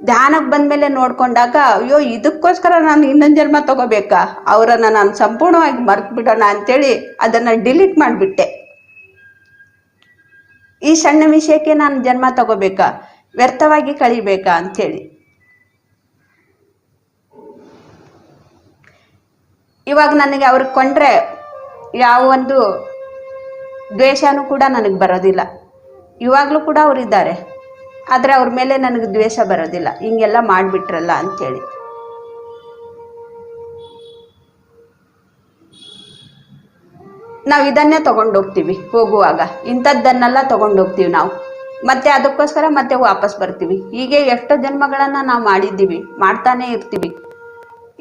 ಧ್ಯಾನಕ್ಕೆ ಬಂದಮೇಲೆ ನೋಡ್ಕೊಂಡಾಗ ಅಯ್ಯೋ ಇದಕ್ಕೋಸ್ಕರ ನಾನು ಇನ್ನೊಂದು ಜನ್ಮ ತಗೋಬೇಕಾ, ಅವರನ್ನು ನಾನು ಸಂಪೂರ್ಣವಾಗಿ ಮರ್ತು ಬಿಡೋಣ ಅಂತೇಳಿ ಅದನ್ನು ಡಿಲೀಟ್ ಮಾಡಿಬಿಟ್ಟೆ. ಈ ಸಣ್ಣ ವಿಷಯಕ್ಕೆ ನಾನು ಜನ್ಮ ತಗೋಬೇಕಾ, ವ್ಯರ್ಥವಾಗಿ ಕಳಿಬೇಕಾ ಅಂಥೇಳಿ. ಇವಾಗ ನನಗೆ ಅವ್ರಿಗೆ ಕೊಂಡ್ರೆ ಯಾವ ಒಂದು ದ್ವೇಷನೂ ಕೂಡ ನನಗೆ ಬರೋದಿಲ್ಲ. ಇವಾಗಲೂ ಕೂಡ ಅವರಿದ್ದಾರೆ, ಆದರೆ ಅವ್ರ ಮೇಲೆ ನನಗೆ ದ್ವೇಷ ಬರೋದಿಲ್ಲ, ಹಿಂಗೆಲ್ಲ ಮಾಡಿಬಿಟ್ರಲ್ಲ ಅಂಥೇಳಿ. ನಾವು ಇದನ್ನೇ ತೊಗೊಂಡೋಗ್ತೀವಿ ಹೋಗುವಾಗ, ಇಂಥದ್ದನ್ನೆಲ್ಲ ತೊಗೊಂಡೋಗ್ತೀವಿ ನಾವು, ಮತ್ತೆ ಅದಕ್ಕೋಸ್ಕರ ಮತ್ತೆ ವಾಪಸ್ ಬರ್ತೀವಿ. ಹೀಗೆ ಎಷ್ಟೋ ಜನ್ಮಗಳನ್ನು ನಾವು ಮಾಡಿದ್ದೀವಿ, ಮಾಡ್ತಾನೇ ಇರ್ತೀವಿ.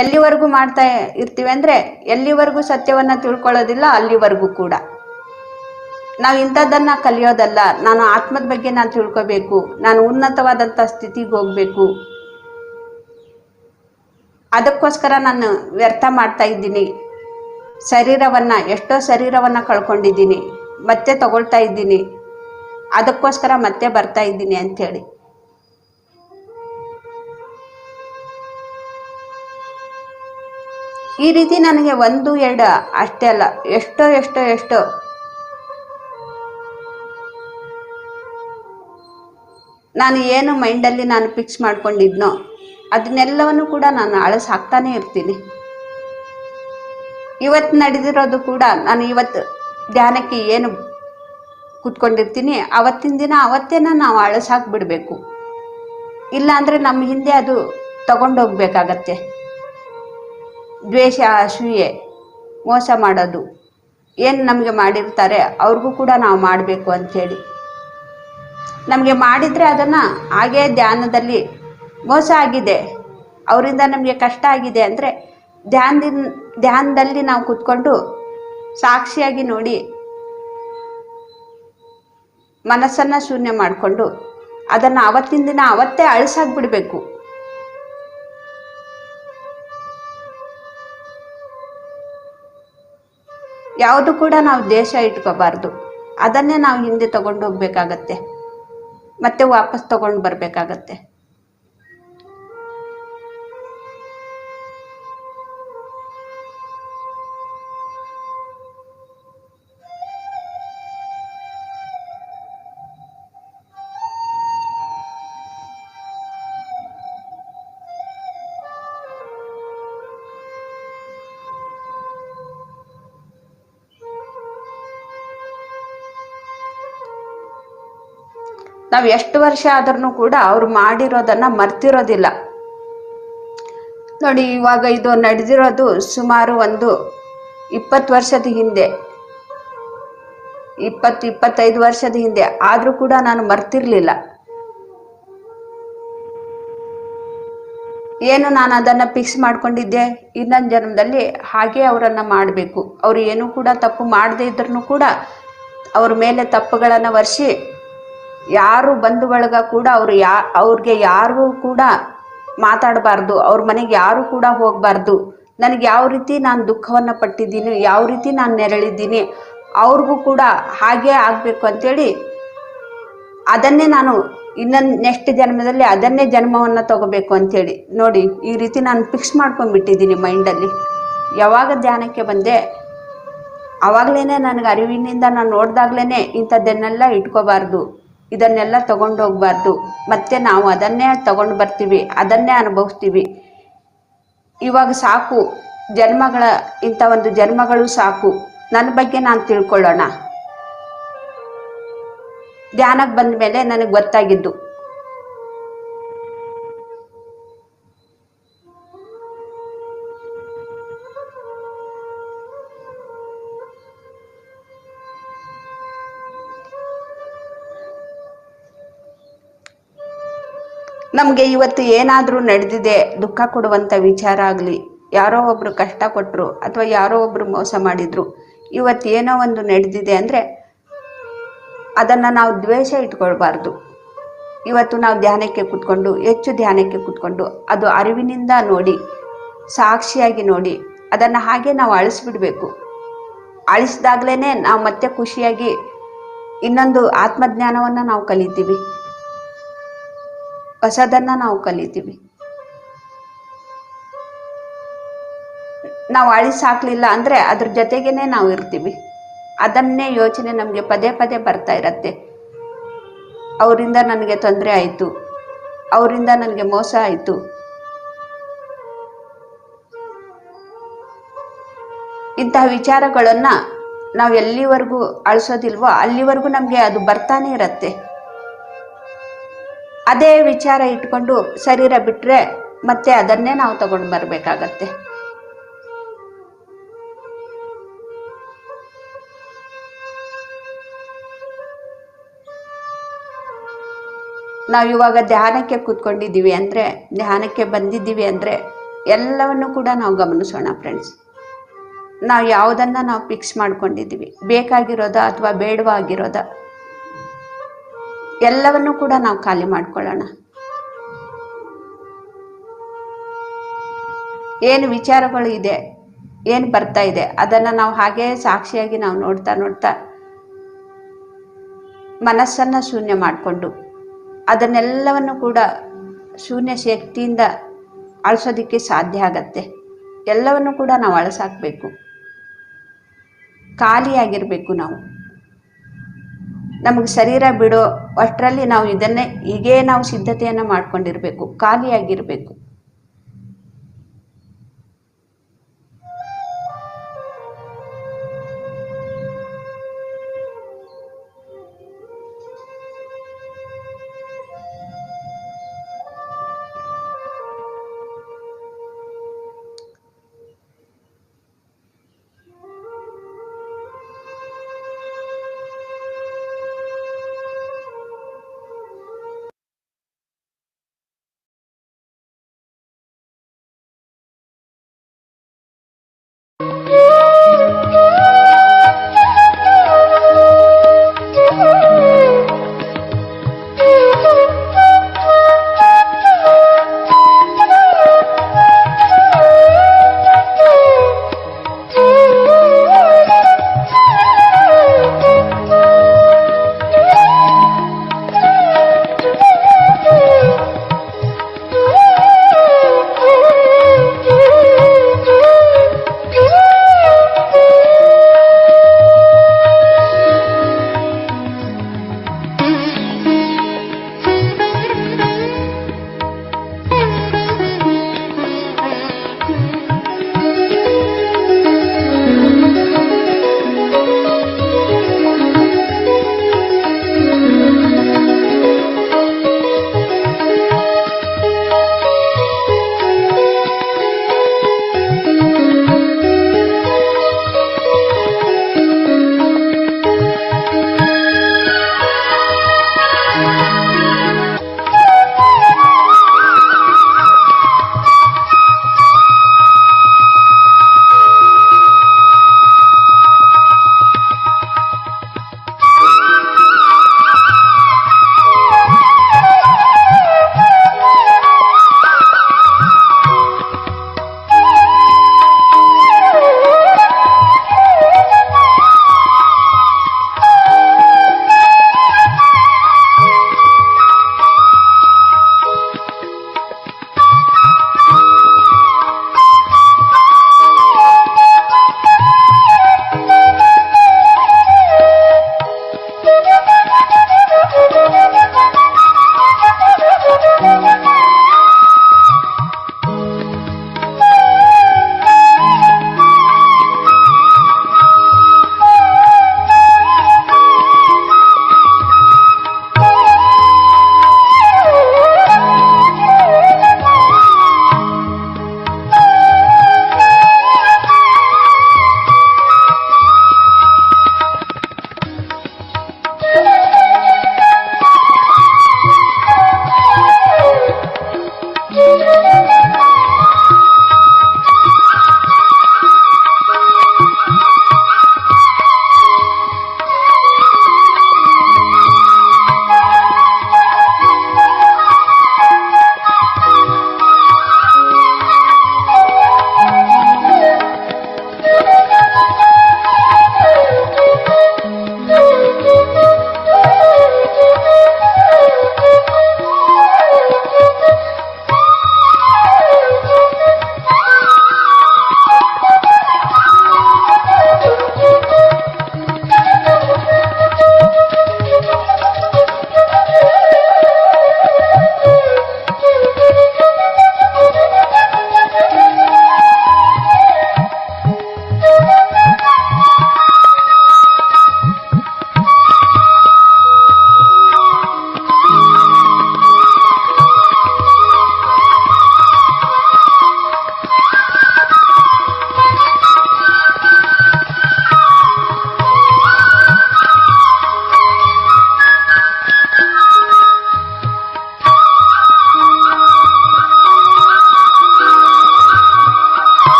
ಎಲ್ಲಿವರೆಗೂ ಮಾಡ್ತಾ ಇರ್ತೀವಿ ಅಂದರೆ, ಎಲ್ಲಿವರೆಗೂ ಸತ್ಯವನ್ನು ತಿಳ್ಕೊಳ್ಳೋದಿಲ್ಲ ಅಲ್ಲಿವರೆಗೂ ಕೂಡ. ನಾವು ಇಂಥದ್ದನ್ನು ಕಲಿಯೋದಲ್ಲ, ನಾನು ಆತ್ಮದ ಬಗ್ಗೆ ನಾನು ತಿಳ್ಕೋಬೇಕು, ನಾನು ಉನ್ನತವಾದಂಥ ಸ್ಥಿತಿಗೆ ಹೋಗಬೇಕು, ಅದಕ್ಕೋಸ್ಕರ ನಾನು ವ್ಯರ್ಥ ಮಾಡ್ತಾ ಇದ್ದೀನಿ. ಎಷ್ಟೋ ಶರೀರವನ್ನು ಕಳ್ಕೊಂಡಿದ್ದೀನಿ, ಮತ್ತೆ ತಗೊಳ್ತಾ ಇದ್ದೀನಿ, ಅದಕ್ಕೋಸ್ಕರ ಮತ್ತೆ ಬರ್ತಾ ಇದ್ದೀನಿ ಅಂಥೇಳಿ. ಈ ರೀತಿ ನನಗೆ 1, 2 ಅಷ್ಟೇ ಅಲ್ಲ, ಎಷ್ಟೋ ನಾನು ಏನು ಮೈಂಡಲ್ಲಿ ನಾನು ಫಿಕ್ಸ್ ಮಾಡ್ಕೊಂಡಿದ್ನೋ ಅದನ್ನೆಲ್ಲವನ್ನು ಕೂಡ ನಾನು ಅಳಸ್ ಹಾಕ್ತಾನೆ ಇರ್ತೀನಿ. ಇವತ್ತು ನಡೆದಿರೋದು ಕೂಡ, ನಾನು ಇವತ್ತು ಧ್ಯಾನಕ್ಕೆ ಏನು ಕೂತ್ಕೊಂಡಿರ್ತೀನಿ ಅವತ್ತಿನ ದಿನ ಅವತ್ತೇನ ನಾವು ಅಳಸಾಕ್ಬಿಡ್ಬೇಕು. ಇಲ್ಲ ಅಂದರೆ ನಮ್ಮ ಹಿಂದೆ ಅದು ತಗೊಂಡೋಗ್ಬೇಕಾಗತ್ತೆ. ದ್ವೇಷ, ಅಸೂಯೆ, ಮೋಸ ಮಾಡೋದು ಏನು ನಮಗೆ ಮಾಡಿರ್ತಾರೆ ಅವ್ರಿಗೂ ಕೂಡ ನಾವು ಮಾಡಬೇಕು ಅಂಥೇಳಿ. ನಮಗೆ ಮಾಡಿದರೆ ಅದನ್ನು ಹಾಗೇ ಧ್ಯಾನದಲ್ಲಿ ಮೋಸ ಆಗಿದೆ, ಅವರಿಂದ ನಮಗೆ ಕಷ್ಟ ಆಗಿದೆ ಅಂದರೆ ಧ್ಯಾನದಲ್ಲಿ ನಾವು ಕೂತ್ಕೊಂಡು ಸಾಕ್ಷಿಯಾಗಿ ನೋಡಿ ಮನಸ್ಸನ್ನು ಶೂನ್ಯ ಮಾಡಿಕೊಂಡು ಅದನ್ನು ಅವತ್ತಿನ ದಿನ ಅವತ್ತೇ ಅಳಿಸಾಕ್ಬಿಡ್ಬೇಕು. ಯಾವುದು ಕೂಡ ನಾವು ದೇಶ ಇಟ್ಕೋಬಾರ್ದು, ಅದನ್ನೇ ನಾವು ಹಿಂದೆ ತಗೊಂಡು ಹೋಗ್ಬೇಕಾಗತ್ತೆ, ಮತ್ತೆ ವಾಪಸ್ ತಗೊಂಡು ಬರಬೇಕಾಗತ್ತೆ. ನಾವು ಎಷ್ಟು ವರ್ಷ ಆದ್ರೂ ಕೂಡ ಅವ್ರು ಮಾಡಿರೋದನ್ನು ಮರ್ತಿರೋದಿಲ್ಲ. ನೋಡಿ, ಇವಾಗ ಇದು ನಡೆದಿರೋದು ಸುಮಾರು ಒಂದು 20 ವರ್ಷದ ಹಿಂದೆ, 20-25 ವರ್ಷದ ಹಿಂದೆ. ಆದರೂ ಕೂಡ ನಾನು ಮರ್ತಿರ್ಲಿಲ್ಲ. ಏನು ನಾನು ಅದನ್ನು ಫಿಕ್ಸ್ ಮಾಡ್ಕೊಂಡಿದ್ದೆ, ಇನ್ನೊಂದು ಜನ್ಮದಲ್ಲಿ ಹಾಗೆ ಅವರನ್ನು ಮಾಡಬೇಕು. ಅವರು ಏನೂ ಕೂಡ ತಪ್ಪು ಮಾಡದೇ ಇದ್ರೂ ಕೂಡ ಅವ್ರ ಮೇಲೆ ತಪ್ಪುಗಳನ್ನು ವರ್ಷಿ ಯಾರು ಬಂಧು ಬಳಗ ಕೂಡ ಅವ್ರಿಗೆ ಯಾರಿಗೂ ಕೂಡ ಮಾತಾಡಬಾರ್ದು, ಅವ್ರ ಮನೆಗೆ ಯಾರು ಕೂಡ ಹೋಗಬಾರ್ದು. ನನಗೆ ಯಾವ ರೀತಿ ನಾನು ದುಃಖವನ್ನು ಪಟ್ಟಿದ್ದೀನಿ, ಯಾವ ರೀತಿ ನಾನು ನೆರಳಿದ್ದೀನಿ, ಅವ್ರಿಗೂ ಕೂಡ ಹಾಗೇ ಆಗಬೇಕು ಅಂಥೇಳಿ ಅದನ್ನೇ ನಾನು ಇನ್ನೊಂದು ನೆಕ್ಸ್ಟ್ ಜನ್ಮದಲ್ಲಿ ಅದನ್ನೇ ಜನ್ಮವನ್ನು ತಗೋಬೇಕು ಅಂಥೇಳಿ ನೋಡಿ ಈ ರೀತಿ ನಾನು ಫಿಕ್ಸ್ ಮಾಡ್ಕೊಂಡ್ಬಿಟ್ಟಿದ್ದೀನಿ ಮೈಂಡಲ್ಲಿ. ಯಾವಾಗ ಧ್ಯಾನಕ್ಕೆ ಬಂದೆ ಆವಾಗಲೇ ನನಗೆ ಅರಿವಿನಿಂದ ನಾನು ನೋಡಿದಾಗ್ಲೇ ಇಂಥದ್ದನ್ನೆಲ್ಲ ಇಟ್ಕೋಬಾರ್ದು, ಇದನ್ನೆಲ್ಲ ತಗೊಂಡೋಗ್ಬಾರ್ದು, ಮತ್ತೆ ನಾವು ಅದನ್ನೇ ತಗೊಂಡು ಬರ್ತೀವಿ, ಅದನ್ನೇ ಅನುಭವಿಸ್ತೀವಿ. ಇವಾಗ ಸಾಕು ಜನ್ಮಗಳ, ಇಂಥ ಒಂದು ಜನ್ಮಗಳು ಸಾಕು, ನನ್ನ ಬಗ್ಗೆ ನಾನು ತಿಳ್ಕೊಳ್ಳೋಣ. ಧ್ಯಾನಕ್ಕೆ ಬಂದ ಮೇಲೆ ನನಗೆ ಗೊತ್ತಾಗಿದ್ದು ನಮಗೆ ಇವತ್ತು ಏನಾದರೂ ನಡೆದಿದೆ, ದುಃಖ ಕೊಡುವಂಥ ವಿಚಾರ ಆಗಲಿ, ಯಾರೋ ಒಬ್ಬರು ಕಷ್ಟ ಕೊಟ್ಟರು ಅಥವಾ ಯಾರೋ ಒಬ್ಬರು ಮೋಸ ಮಾಡಿದ್ರು, ಇವತ್ತು ಏನೋ ಒಂದು ನಡೆದಿದೆ ಅಂದರೆ ಅದನ್ನು ನಾವು ದ್ವೇಷ ಇಟ್ಕೊಳ್ಬಾರ್ದು. ಇವತ್ತು ನಾವು ಧ್ಯಾನಕ್ಕೆ ಕೂತ್ಕೊಂಡು, ಹೆಚ್ಚು ಧ್ಯಾನಕ್ಕೆ ಕೂತ್ಕೊಂಡು, ಅದು ಅರಿವಿನಿಂದ ನೋಡಿ, ಸಾಕ್ಷಿಯಾಗಿ ನೋಡಿ, ಅದನ್ನು ಹಾಗೆ ನಾವು ಅಳಿಸ್ಬಿಡ್ಬೇಕು. ಅಳಿಸಿದಾಗಲೇ ನಾವು ಮತ್ತೆ ಖುಷಿಯಾಗಿ ಇನ್ನೊಂದು ಆತ್ಮಜ್ಞಾನವನ್ನು ನಾವು ಕಲಿತೀವಿ, ಹೊಸದನ್ನು ನಾವು ಕಲಿತೀವಿ. ನಾವು ಅಳಿಸಾಕ್ಲಿಲ್ಲ ಅಂದರೆ ಅದ್ರ ಜೊತೆಗೇನೆ ನಾವು ಇರ್ತೀವಿ. ಅದನ್ನೇ ಯೋಚನೆ ನಮಗೆ ಪದೇ ಪದೇ ಬರ್ತಾ ಇರತ್ತೆ. ಅವರಿಂದ ನನಗೆ ತೊಂದರೆ ಆಯಿತು, ಅವರಿಂದ ನನಗೆ ಮೋಸ ಆಯಿತು. ಇಂತಹ ವಿಚಾರಗಳನ್ನು ನಾವು ಎಲ್ಲಿವರೆಗೂ ಅಳಿಸೋದಿಲ್ವೋ ಅಲ್ಲಿವರೆಗೂ ನಮಗೆ ಅದು ಬರ್ತಾನೆ ಇರತ್ತೆ. ಅದೇ ವಿಚಾರ ಇಟ್ಕೊಂಡು ಶರೀರ ಬಿಟ್ಟರೆ ಮತ್ತೆ ಅದನ್ನೇ ನಾವು ತಗೊಂಡು ಬರಬೇಕಾಗತ್ತೆ. ನಾವು ಇವಾಗ ಧ್ಯಾನಕ್ಕೆ ಕೂತ್ಕೊಂಡಿದ್ದೀವಿ ಅಂದರೆ, ಧ್ಯಾನಕ್ಕೆ ಬಂದಿದ್ದೀವಿ ಅಂದರೆ ಎಲ್ಲವನ್ನು ಕೂಡ ನಾವು ಗಮನಿಸೋಣ ಫ್ರೆಂಡ್ಸ್. ನಾವು ಯಾವುದನ್ನು ನಾವು ಫಿಕ್ಸ್ ಮಾಡ್ಕೊಂಡಿದ್ದೀವಿ, ಬೇಕಾಗಿರೋದ ಅಥವಾ ಬೇಡವಾಗಿರೋದ, ಎಲ್ಲವನ್ನು ಕೂಡ ನಾವು ಖಾಲಿ ಮಾಡ್ಕೊಳ್ಳೋಣ. ಏನು ವಿಚಾರಗಳು ಇದೆ, ಏನು ಬರ್ತಾ ಇದೆ, ಅದನ್ನು ನಾವು ಹಾಗೇ ಸಾಕ್ಷಿಯಾಗಿ ನಾವು ನೋಡ್ತಾ ನೋಡ್ತಾ ಮನಸ್ಸನ್ನು ಶೂನ್ಯ ಮಾಡಿಕೊಂಡು ಅದನ್ನೆಲ್ಲವನ್ನು ಕೂಡ ಶೂನ್ಯ ಶಕ್ತಿಯಿಂದ ಅಳಿಸೋದಕ್ಕೆ ಸಾಧ್ಯ ಆಗತ್ತೆ. ಎಲ್ಲವನ್ನು ಕೂಡ ನಾವು ಅಳಿಸಾಕಬೇಕು, ಖಾಲಿಯಾಗಿರಬೇಕು. ನಮಗೆ ಶರೀರ ಬಿಡೋ ಅಷ್ಟರಲ್ಲಿ ನಾವು ಇದನ್ನೇ ಹೀಗೇ ನಾವು ಸಿದ್ಧತೆಯನ್ನು ಮಾಡ್ಕೊಂಡಿರಬೇಕು, ಖಾಲಿಯಾಗಿರಬೇಕು.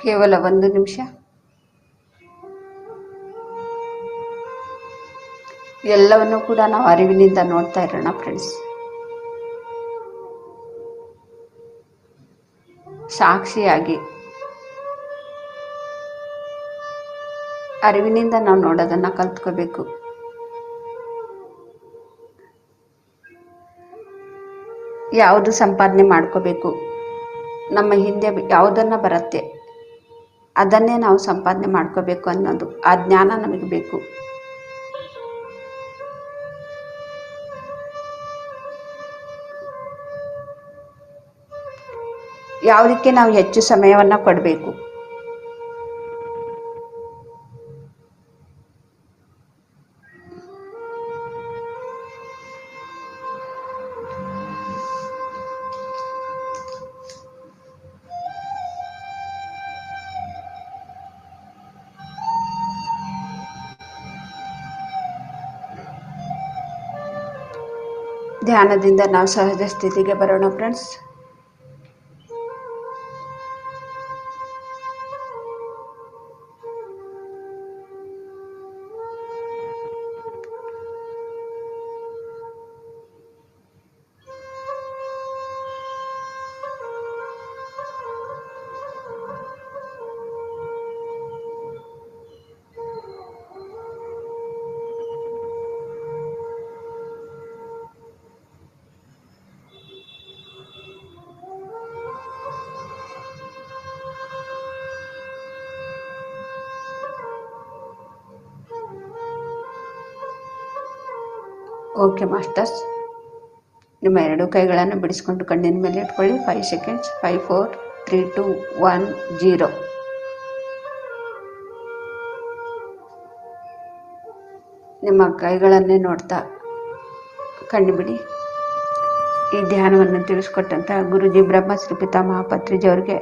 ಕೇವಲ 1 ನಿಮಿಷ ಎಲ್ಲವನ್ನು ಕೂಡ ನಾವು ಅರಿವಿನಿಂದ ನೋಡ್ತಾ ಇರೋಣ ಫ್ರೆಂಡ್ಸ್. ಸಾಕ್ಷಿಯಾಗಿ ಅರಿವಿನಿಂದ ನಾವು ನೋಡೋದನ್ನ ಕಲ್ತ್ಕೋಬೇಕು. ಯಾವುದು ಸಂಪಾದನೆ ಮಾಡ್ಕೋಬೇಕು, ನಮ್ಮ ಹಿಂದೆ ಯಾವುದನ್ನ ಬರುತ್ತೆ ಅದನ್ನೇ ನಾವು ಸಂಪಾದನೆ ಮಾಡ್ಕೋಬೇಕು ಅನ್ನೋದು ಆ ಜ್ಞಾನ ನಮಗೆ ಬೇಕು. ಯಾವುದಕ್ಕೆ ನಾವು ಹೆಚ್ಚು ಸಮಯವನ್ನು ಕೊಡಬೇಕು, ಧ್ಯಾನದಿಂದ ನಾವು ಸಹಜ ಸ್ಥಿತಿಗೆ ಬರೋಣ ಫ್ರೆಂಡ್ಸ್. ಓಕೆ ಮಾಸ್ಟರ್ಸ್, ನಿಮ್ಮ 2 ಕೈಗಳನ್ನು ಬಿಡಿಸ್ಕೊಂಡು ಕಣ್ಣಿನ ಮೇಲೆ ಇಟ್ಕೊಳ್ಳಿ. 5 ಸೆಕೆಂಡ್ಸ್. 5 4 3 2 1 0. ನಿಮ್ಮ ಕೈಗಳನ್ನೇ ನೋಡ್ತಾ ಕಣ್ಣು ಬಿಡಿ. ಈ ಧ್ಯಾನವನ್ನು ತಿಳಿಸ್ಕೊಟ್ಟಂಥ ಗುರುಜಿ ಬ್ರಹ್ಮಶ್ರೀ ಪಿತಾಮಹ ಪತ್ರಿಜಿ ಅವರಿಗೆ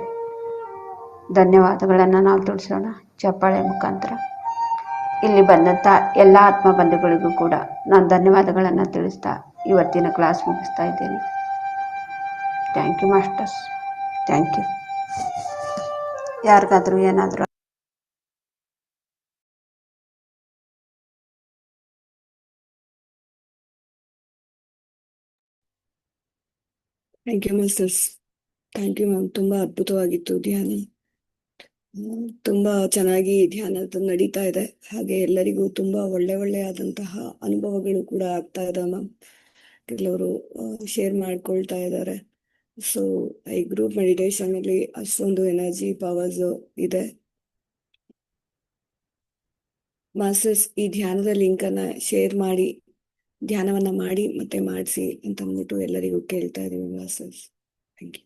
ಧನ್ಯವಾದಗಳನ್ನು ನಾವು ತಿಳಿಸೋಣ ಚಪ್ಪಾಳೆ ಮುಖಾಂತರ. ಇಲ್ಲಿ ಬಂದಂಥ ಎಲ್ಲ ಆತ್ಮ ಬಂಧುಗಳಿಗೂ ಕೂಡ ನಾನು ಧನ್ಯವಾದಗಳನ್ನು ತಿಳಿಸ್ತಾ ಇವತ್ತಿನ ಕ್ಲಾಸ್ ಮುಗಿಸ್ತಾ ಇದ್ದೇನೆ. Thank you masters, thank you. ಯಾರಿಗಾದರೂ ಏನಾದರೂ thank you masters. Thank you ma'am. ತುಂಬಾ ಅದ್ಭುತವಾಗಿತ್ತು ಧ್ಯಾನ. ತುಂಬಾ ಚೆನ್ನಾಗಿ ಧ್ಯಾನ ನಡೀತಾ ಇದೆ. ಹಾಗೆ ಎಲ್ಲರಿಗೂ ತುಂಬಾ ಒಳ್ಳೆ ಆದಂತಹ ಅನುಭವಗಳು ಕೂಡ ಆಗ್ತಾ ಇದೆ ಮ್ಯಾಮ್. ಕೆಲವರು ಶೇರ್ ಮಾಡ್ಕೊಳ್ತಾ ಇದ್ದಾರೆ. ಸೊ ಈ ಗ್ರೂಪ್ ಮೆಡಿಟೇಷನ್ ಅಲ್ಲಿ ಅಷ್ಟೊಂದು ಎನರ್ಜಿ ಪವರ್ಸ್ ಇದೆ. ಮಾಸ್ಟರ್ಸ್, ಈ ಧ್ಯಾನದ ಲಿಂಕ್ ಅನ್ನ ಶೇರ್ ಮಾಡಿ ಧ್ಯಾನವನ್ನ ಮಾಡಿ ಮತ್ತೆ ಮಾಡಿಸಿ ಅಂತ ಅಂದ್ಬಿಟ್ಟು ಎಲ್ಲರಿಗೂ ಕೇಳ್ತಾ ಇದೀವಿ ಮಾಸ್ಟರ್ಸ್. Thank you.